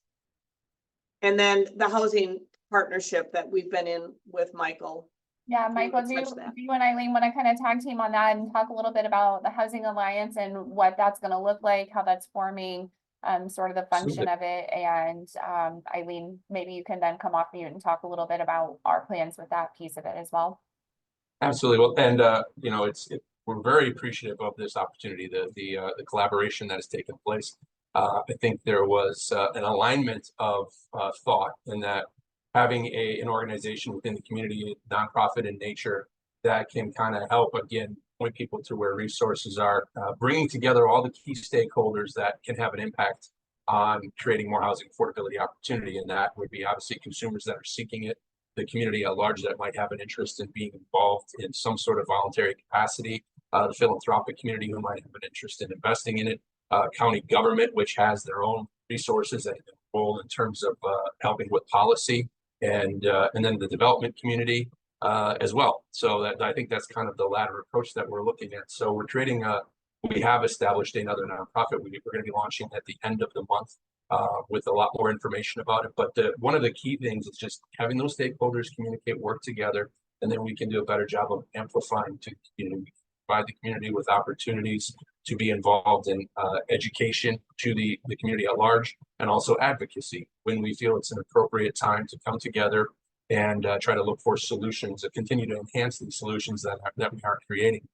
And then the housing partnership that we've been in with Michael. Yeah, you Michael, could do touch that. you and Eileen want to kind of tag team on that and talk a little bit about the Housing Alliance and what that's going to look like, how that's forming, sort of the function of it? And Eileen, maybe you can then come off mute and talk a little bit about our plans with that piece of it as well. Absolutely. Well, and you know, we're very appreciative of this opportunity, the collaboration that has taken place. I think there was an alignment of thought in that having an organization within the community, nonprofit in nature, that can kind of help, again, point people to where resources are, bringing together all the key stakeholders that can have an impact on creating more housing affordability opportunity. And that would be obviously consumers that are seeking it, the community at large that might have an interest in being involved in some sort of voluntary capacity, the philanthropic community who might have an interest in investing in it, county government, which has their own resources and role in terms of helping with policy, and then the development community as well. So that, I think that's kind of the latter approach that we're looking at. So we're creating we have established another nonprofit. We're going to be launching at the end of the month with a lot more information about it. But one of the key things is just having those stakeholders communicate, work together, and then we can do a better job of amplifying to the community, provide the community with opportunities to be involved in education to the community at large, and also advocacy when we feel it's an appropriate time to come together and try to look for solutions, to continue to enhance these solutions that we are creating.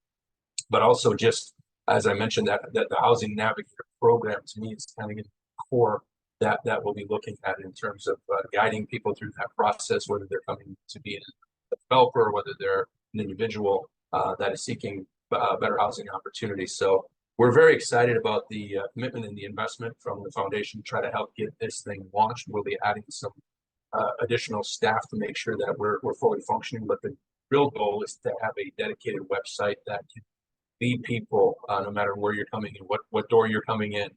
But also, just as I mentioned, that the Housing Navigator program to me is kind of the core that we'll be looking at in terms of guiding people through that process, whether they're coming to be a developer or whether they're an individual that is seeking better housing opportunities. So we're very excited about the commitment and the investment from the foundation to try to help get this thing launched. We'll be adding some additional staff to make sure that we're fully functioning, but the real goal is to have a dedicated website that can lead people, no matter where you're coming in, what door you're coming in,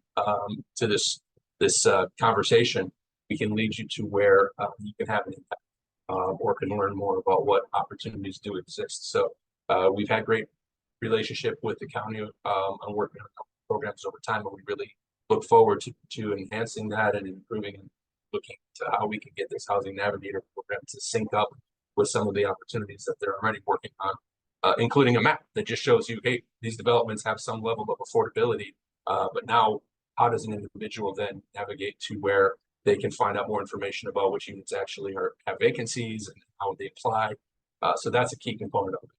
to this conversation. We can lead you to where you can have an impact or can learn more about what opportunities do exist. So we've had great relationship with the county on working on programs over time, but we really look forward to enhancing that and improving and looking to how we can get this Housing Navigator program to sync up with some of the opportunities that they're already working on, including a map that just shows you, hey, these developments have some level of affordability, but now how does an individual then navigate to where they can find out more information about which units actually have vacancies and how they apply? So that's a key component of it.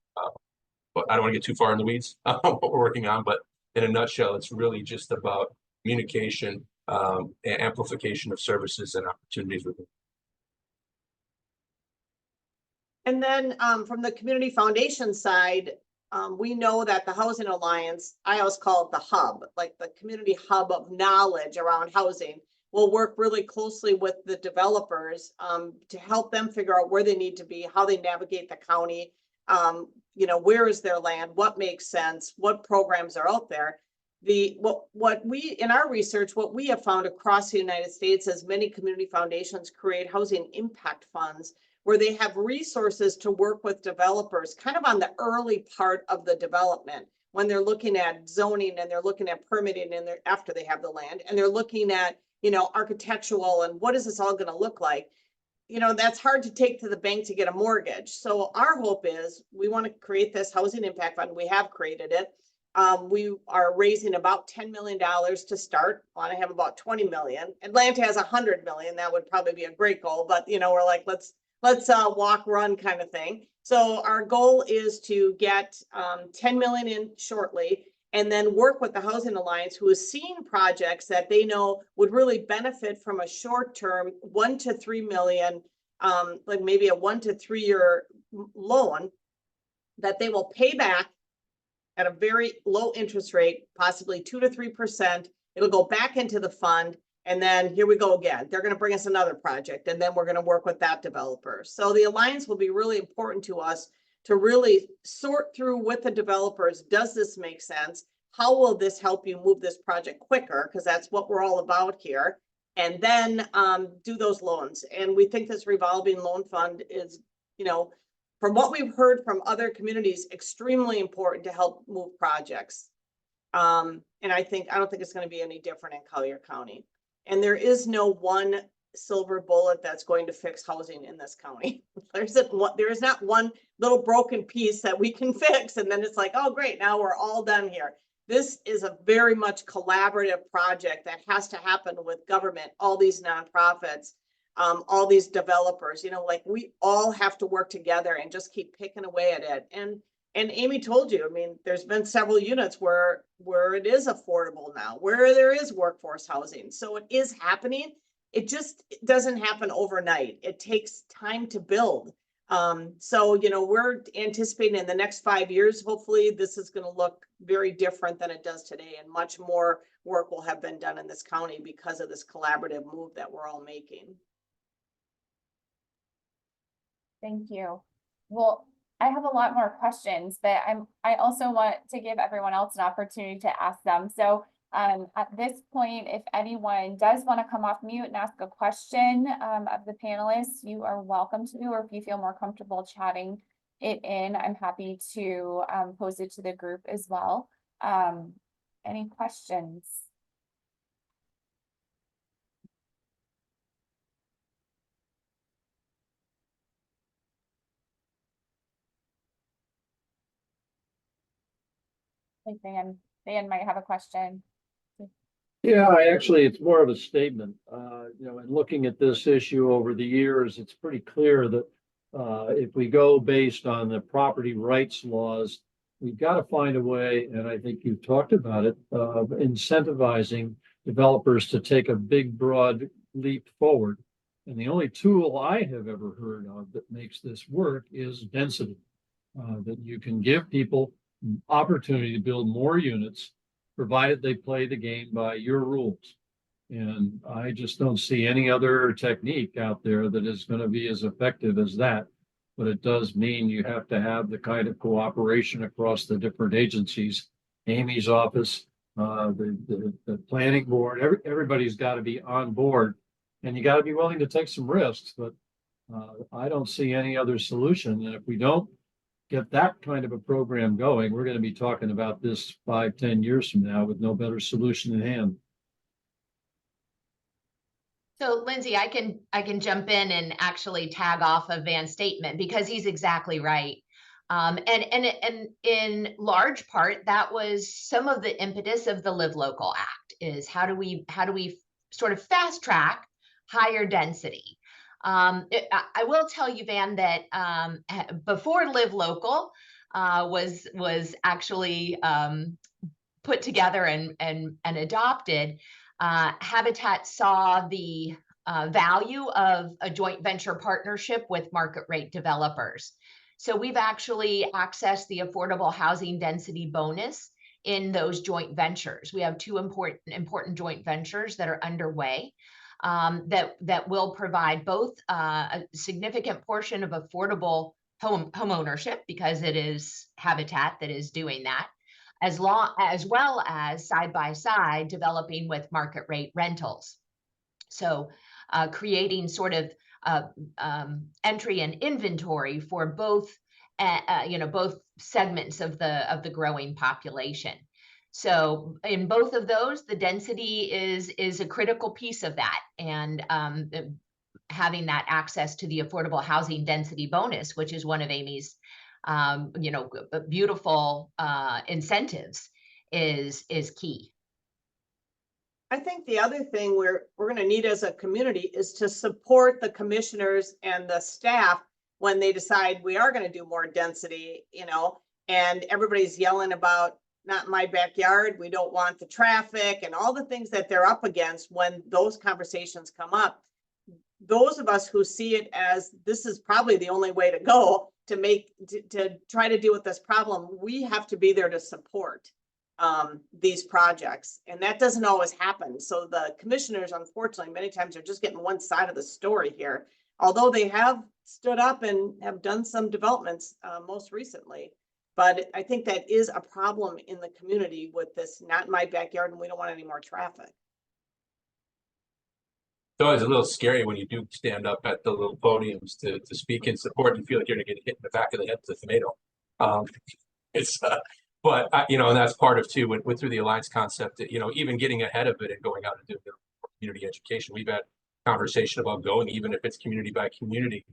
But I don't want to get too far in the weeds on what we're working on, but in a nutshell, it's really just about communication and amplification of services and opportunities within. And then from the community foundation side, we know that the Housing Alliance, I always call it the hub, like the community hub of knowledge around housing, will work really closely with the developers to help them figure out where they need to be, how they navigate the county, you know, where is their land, what makes sense, what programs are out there. What we, in our research, what we have found across the United States is many community foundations create housing impact funds where they have resources to work with developers kind of on the early part of the development when they're looking at zoning and they're looking at permitting and they're after they have the land and they're looking at, you know, architectural and what is this all going to look like? You know, that's hard to take to the bank to get a mortgage. So our hope is we want to create this housing impact fund. We have created it. We are raising about $10 million to start. Want to have about 20 million. Atlanta has 100 million. That would probably be a great goal, but you know, we're like, let's walk, run kind of thing. So our goal is to get 10 million in shortly and then work with the Housing Alliance, who is seeing projects that they know would really benefit from a short-term 1 to 3 million, like maybe a 1 to 3 year loan that they will pay back at a very low interest rate, possibly 2 to 3%. It'll go back into the fund. And then here we go again. They're going to bring us another project, and then we're going to work with that developer. So the alliance will be really important to us to really sort through with the developers. Does this make sense? How will this help you move this project quicker? Because that's what we're all about here. And then do those loans. And we think this revolving loan fund is, you know, from what we've heard from other communities, extremely important to help move projects. And I don't think it's gonna be any different in Collier County. And there is no one silver bullet that's going to fix housing in this county. There is not one little broken piece that we can fix and then it's like, oh, great, now we're all done here. This is a very much collaborative project that has to happen with government, all these nonprofits, all these developers, like we all have to work together and just keep picking away at it. And Amy told you, I mean, there's been several units where it is affordable now, where there is workforce housing. So it is happening. It just doesn't happen overnight. It takes time to build. So, we're anticipating in the next 5 years, hopefully this is going to look very different than it does today, and much more work will have been done in this county because of this collaborative move that we're all making. Thank you. Well, I have a lot more questions, but I also want to give everyone else an opportunity to ask them. So at this point, if anyone does want to come off mute and ask a question of the panelists, you are welcome to, or if you feel more comfortable chatting it in, I'm happy to pose it to the group as well. Any questions? I think Dan might have a question. Yeah, it's more of a statement. In looking at this issue over the years, it's pretty clear that if we go based on the property rights laws, we've got to find a way, and I think you've talked about it, of incentivizing developers to take a big, broad leap forward. And the only tool I have ever heard of that makes this work is density. That you can give people opportunity to build more units, provided they play the game by your rules. And I just don't see any other technique out there that is going to be as effective as that. But it does mean you have to have the kind of cooperation across the different agencies, Amy's office, the planning board, everybody's got to be on board, and you got to be willing to take some risks. But I don't see any other solution. And if we don't get that kind of a program going, we're going to be talking about this 5-10 years from now with no better solution in hand. So Lindsay, I can jump in and actually tag off of Van's statement because he's exactly right. And in large part, that was some of the impetus of the Live Local Act, is how do we sort of fast track higher density. I will tell you, Van, that before Live Local was actually put together and adopted, Habitat saw the value of a joint venture partnership with market rate developers. So we've actually accessed the affordable housing density bonus in those joint ventures. We have two important joint ventures that are underway. That will provide both a significant portion of affordable home ownership, because it is Habitat that is doing that, as well as side by side developing with market rate rentals. So creating sort of entry and inventory for both both segments of the growing population. So in both of those, the density is a critical piece of that, and having that access to the affordable housing density bonus, which is one of Amy's beautiful incentives, is key. I think the other thing we're going to need as a community is to support the commissioners and the staff when they decide we are going to do more density, and everybody's yelling about not in my backyard, we don't want the traffic and all the things that they're up against. When those conversations come up, those of us who see it as this is probably the only way to go to try to deal with this problem, we have to be there to support these projects, and that doesn't always happen. So the commissioners, unfortunately, many times are just getting one side of the story here, although they have stood up and have done some developments most recently. But I think that is a problem in the community with this, not in my backyard, and we don't want any more traffic. It's always a little scary when you do stand up at the little podiums to speak in support and feel like you're going to get hit in the back of the head with a tomato. But you know, and that's part of too with through the Alliance concept, that, you know, even getting ahead of it and going out and doing community education. We've had conversation about going, even if it's community by community.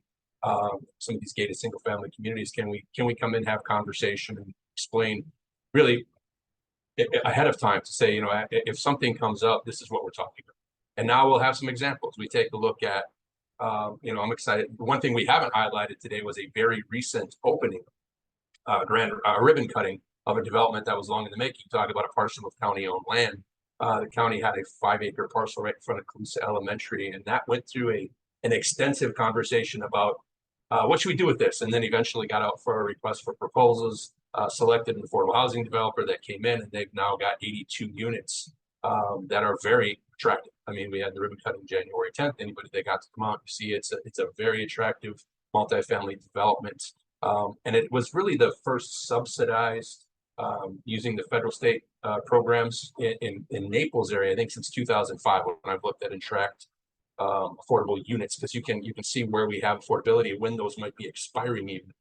Some of these gated single family communities, can we come in, have conversation and explain really ahead of time to say, you know, if something comes up, this is what we're talking about. And now we'll have some examples. We take a look at, you know, I'm excited. One thing we haven't highlighted today was a very recent opening, ribbon cutting of a development that was long in the making. Talk about a parcel of county-owned land. The county had a 5-acre parcel right in front of Calusa Elementary, and that went through an extensive conversation about what should we do with this, and then eventually got out for a request for proposals. Selected an affordable housing developer that came in, and they've now got 82 units that are very attractive. I mean, we had the ribbon cutting January 10th. Anybody that got to come out, you see it's a very attractive multifamily development. And it was really the first subsidized using the federal state programs in Naples area, I think since 2005, when I've looked at and tracked affordable units, because you can see where we have affordability, when those might be expiring even.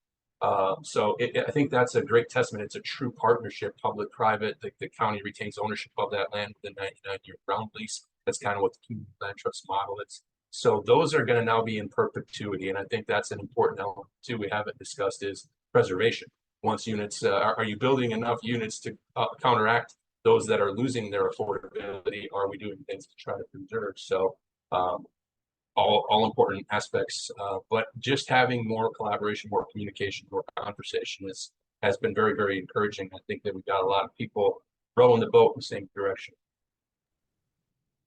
So I think that's a great testament. It's a true partnership, public-private. The county retains ownership of that land with a 99-year ground lease. That's kind of what the community land trust model is. So those are going to now be in perpetuity, and I think that's an important element too. We haven't discussed is preservation. Once units, are you building enough units to counteract those that are losing their affordability? Are we doing things to try to preserve? So all important aspects, but just having more collaboration, more communication, more conversation has been very, very encouraging. I think that we've got a lot of people rowing the boat in the same direction.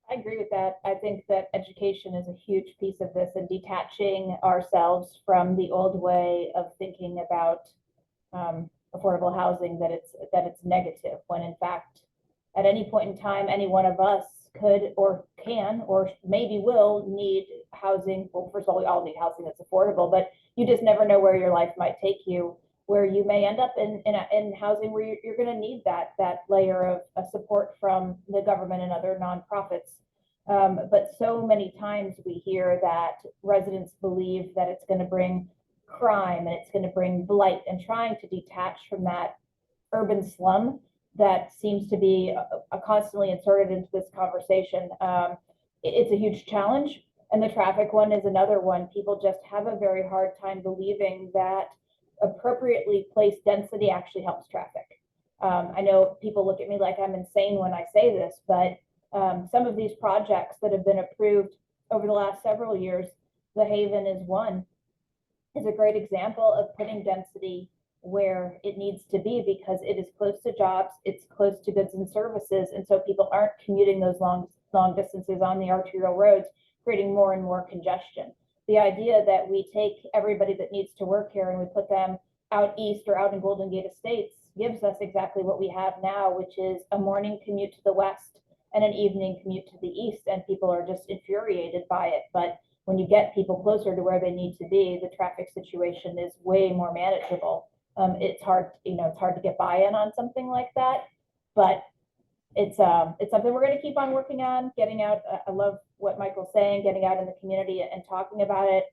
I agree with that. I think that education is a huge piece of this, and detaching ourselves from the old way of thinking about affordable housing, that it's negative, when in fact, at any point in time, any one of us could or can or maybe will need housing. Well, first of all, we all need housing that's affordable, but you just never know where your life might take you, where you may end up in housing where you're going to need that layer of support from the government and other nonprofits. But so many times we hear that residents believe that it's going to bring crime and it's going to bring blight, and trying to detach from that urban slum that seems to be constantly inserted into this conversation. It's a huge challenge. And the traffic one is another one. People just have a very hard time believing that appropriately placed density actually helps traffic. I know people look at me like I'm insane when I say this, but some of these projects that have been approved over the last several years, the Haven is one, is a great example of putting density where it needs to be, because it is close to jobs, it's close to goods and services, and so people aren't commuting those long distances on the arterial roads, creating more and more congestion. The idea that we take everybody that needs to work here and we put them out east or out in Golden Gate Estates gives us exactly what we have now, which is a morning commute to the west and an evening commute to the east, and people are just infuriated by it. But when you get people closer to where they need to be, the traffic situation is way more manageable. It's hard, it's hard to get buy-in on something like that, but it's something we're going to keep on working on, getting out. I love what Michael's saying, getting out in the community and talking about it.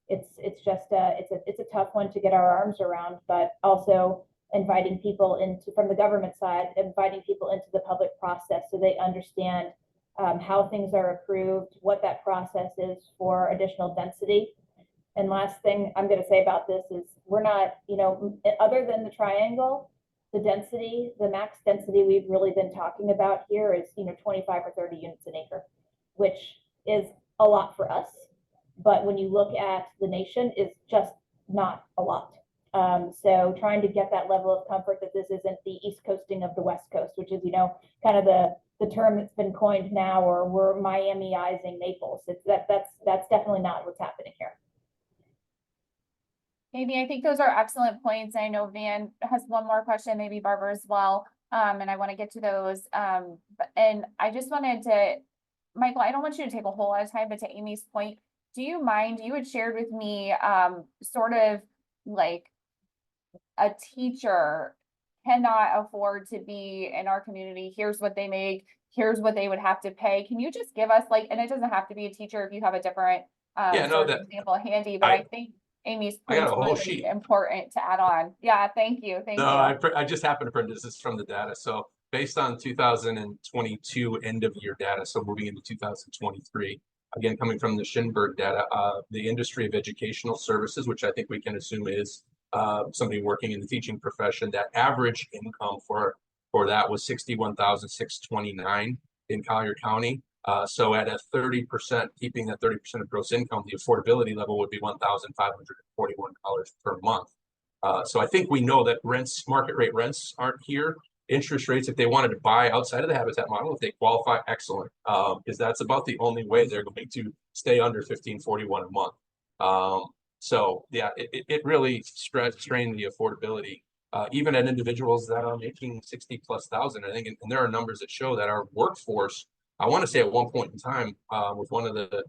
It's just it's a tough one to get our arms around, but also inviting people into, from the government side, inviting people into the public process so they understand how things are approved, what that process is for additional density. And last thing I'm going to say about this is we're not, other than the triangle, the density, the max density we've really been talking about here is, 25 or 30 units an acre, which is a lot for us. But when you look at the nation, is just not a lot. So trying to get that level of comfort that this isn't the East Coasting of the West Coast, which is, kind of the term that's been coined now, or we're Miami-izing Naples. That's definitely not what's happening here. Maybe I think those are excellent points. I know Van has one more question, maybe Barbara as well. And I want to get to those. And I just wanted to, Michael, I don't want you to take a whole lot of time, but to Amy's point, do you mind, you had shared with me sort of like a teacher cannot afford to be in our community. Here's what they make. Here's what they would have to pay. Can you just give us and it doesn't have to be a teacher if you have a different example handy, but I think Amy's I got point's a whole really sheet. important to add on. Yeah, thank you, thank No, you. I just happened to print this. This is from the data. So based on 2022 end of year data, so moving into 2023, again, coming from the Schindberg data, the industry of educational services, which I think we can assume is somebody working in the teaching profession, that average income for that was 61,629 in Collier County. So at a 30%, keeping that 30% of gross income, the affordability level would be $1,541 per month. So I think we know that rents, market rate rents aren't here. Interest rates, if they wanted to buy outside of the habitat model, if they qualify, excellent. Because that's about the only way they're going to stay under 1541 a month. So yeah, it really strained the affordability, even at individuals that are making 60+ thousand. I think, and there are numbers that show that our workforce, I want to say at one point in time, with one of the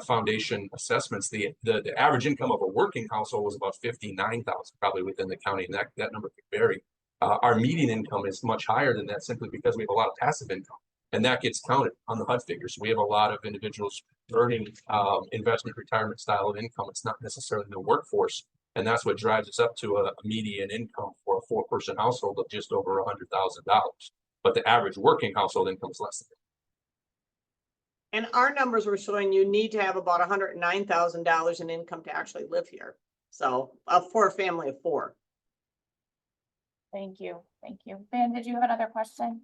foundation assessments, the average income of a working household was about 59,000, probably within the county, and that number could vary. Our median income is much higher than that, simply because we have a lot of passive income, and that gets counted on the HUD figures. We have a lot of individuals earning investment retirement style of income. It's not necessarily the workforce, and that's what drives us up to a median income for a 4-person household of just over $100,000. But the average working household income is less than that. And our numbers were showing you need to have about $109,000 in income to actually live here. So for a family of 4. Thank you, thank you. Ben, did you have another question?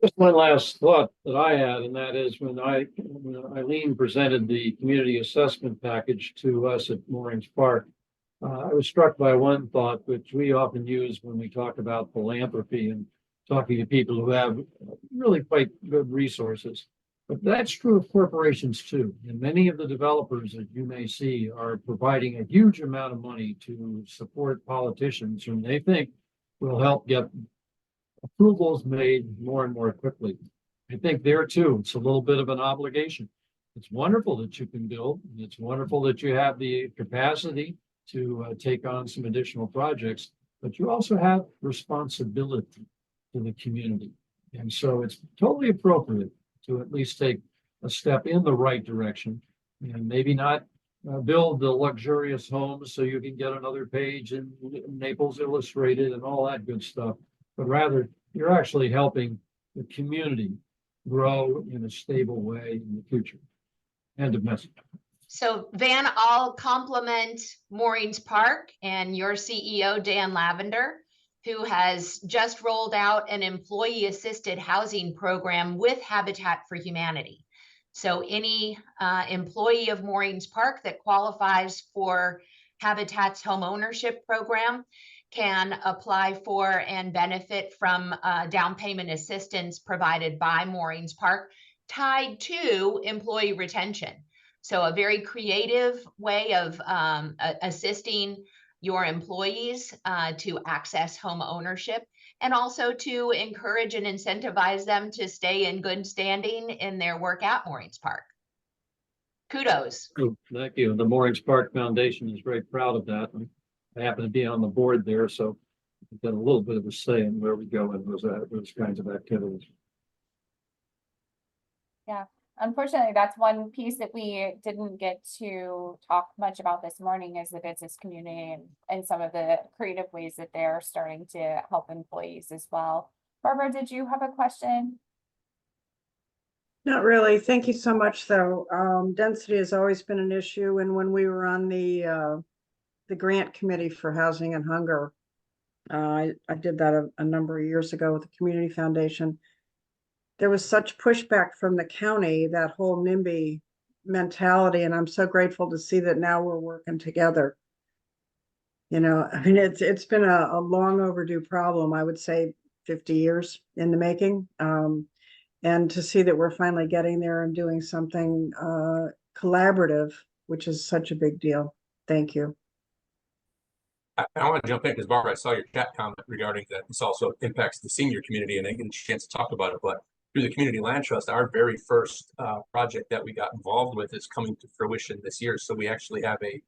Just one last thought that I had, and that is when Eileen presented the community assessment package to us at Moorings Park, I was struck by one thought, which we often use when we talk about philanthropy and talking to people who have really quite good resources. But that's true of corporations too. And many of the developers that you may see are providing a huge amount of money to support politicians whom they think will help get approvals made more and more quickly. I think there too, it's a little bit of an obligation. It's wonderful that you can build. It's wonderful that you have the capacity to take on some additional projects, but you also have responsibility to the community. And so it's totally appropriate to at least take a step in the right direction, and maybe not build the luxurious homes so you can get another page in Naples Illustrated and all that good stuff, but rather you're actually helping the community grow in a stable way in the future. End of message. So Van, I'll compliment Moorings Park and your CEO, Dan Lavender, who has just rolled out an employee-assisted housing program with Habitat for Humanity. So any employee of Moorings Park that qualifies for Habitat's home ownership program can apply for and benefit from down payment assistance provided by Moorings Park tied to employee retention. So a very creative way of assisting your employees to access home ownership, and also to encourage and incentivize them to stay in good standing in their work at Moorings Park. Kudos. Thank you. The Moorings Park Foundation is very proud of that. I happen to be on the board there, so I've got a little bit of a say in where we go in those kinds of activities. Yeah. Unfortunately, that's one piece that we didn't get to talk much about this morning, is the business community and some of the creative ways that they're starting to help employees as well. Barbara, did you have a question? Not really. Thank you so much, though. Density has always been an issue, and when we were on the grant committee for housing and hunger, I did that a number of years ago with the Community Foundation. There was such pushback from the county, that whole NIMBY mentality, and I'm so grateful to see that now we're working together. You know, I mean, it's been a long overdue problem. I would say 50 years in the making. And to see that we're finally getting there and doing something collaborative, which is such a big deal. Thank you. I want to jump in because Barbara, I saw your chat comment regarding that this also impacts the senior community, and I didn't get a chance to talk about it, but through the Community Land Trust, our very first project that we got involved with is coming to fruition this year. So we actually have a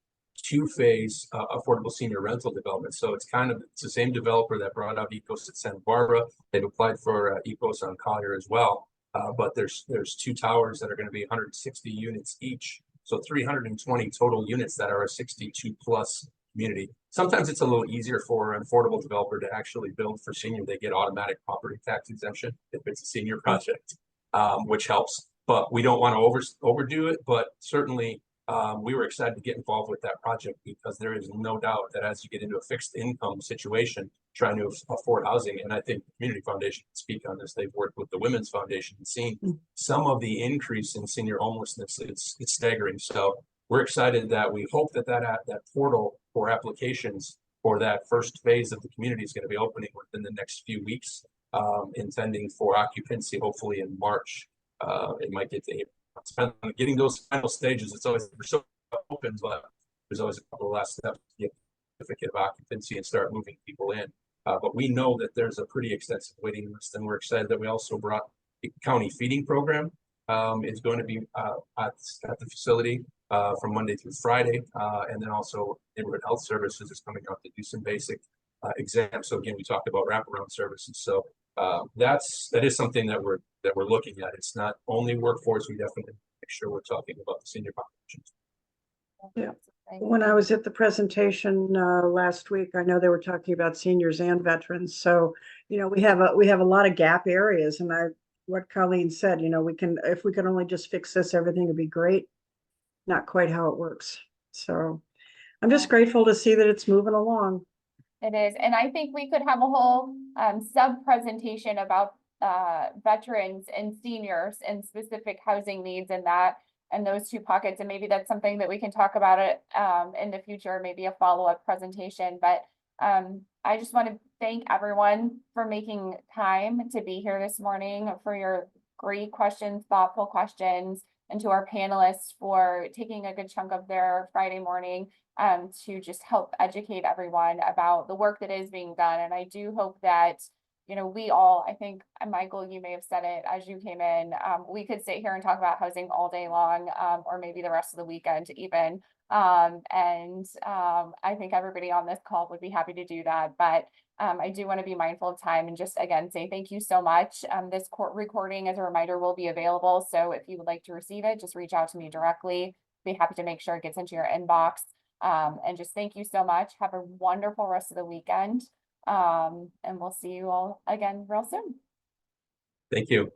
2-phase affordable senior rental development. So it's the same developer that brought out Ecos at Santa Barbara. They've applied for Ecos on Collier as well. But there's 2 towers that are going to be 160 units each. So 320 total units that are a 62 plus community. Sometimes it's a little easier for an affordable developer to actually build for senior. They get automatic property tax exemption if it's a senior project, which helps. But we don't want to overdo it. But certainly, we were excited to get involved with that project because there is no doubt that as you get into a fixed income situation, trying to afford housing, and I think the Community Foundation can speak on this. They've worked with the Women's Foundation and seen some of the increase in senior homelessness. It's staggering. So we're excited that we hope that that portal for applications for that first phase of the community is going to be opening within the next few weeks, intending for occupancy hopefully in March. It might get to April. Depending on getting those final stages. It's always we're so open, but there's always a couple of last steps to get a certificate of occupancy and start moving people in. But we know that there's a pretty extensive waiting list, and we're excited that we also brought the county feeding program. It's going to be at the facility from Monday through Friday, and then also neighborhood health services is coming out to do some basic exams. So again, we talked about wraparound services. So that is something that we're looking at. It's not only workforce. We definitely make sure we're talking about the senior population. Yeah. When I was at the presentation last week, I know they were talking about seniors and veterans. So, we have a lot of gap areas, and what Colleen said, if we could only just fix this, everything would be great. Not quite how it works. So I'm just grateful to see that it's moving along. It is, and I think we could have a whole sub presentation about veterans and seniors and specific housing needs and those two pockets, and maybe that's something that we can talk about it in the future, maybe a follow-up presentation. But I just want to thank everyone for making time to be here this morning, for your great questions, thoughtful questions, and to our panelists for taking a good chunk of their Friday morning to just help educate everyone about the work that is being done. And I do hope that, we all, I think, Michael, you may have said it as you came in, we could sit here and talk about housing all day long, or maybe the rest of the weekend even. I think everybody on this call would be happy to do that. But I do want to be mindful of time and just again say thank you so much. This court recording, as a reminder, will be available. So if you would like to receive it, just reach out to me directly. Be happy to make sure it gets into your inbox. And just thank you so much. Have a wonderful rest of the weekend. And we'll see you all again real soon. Thank you.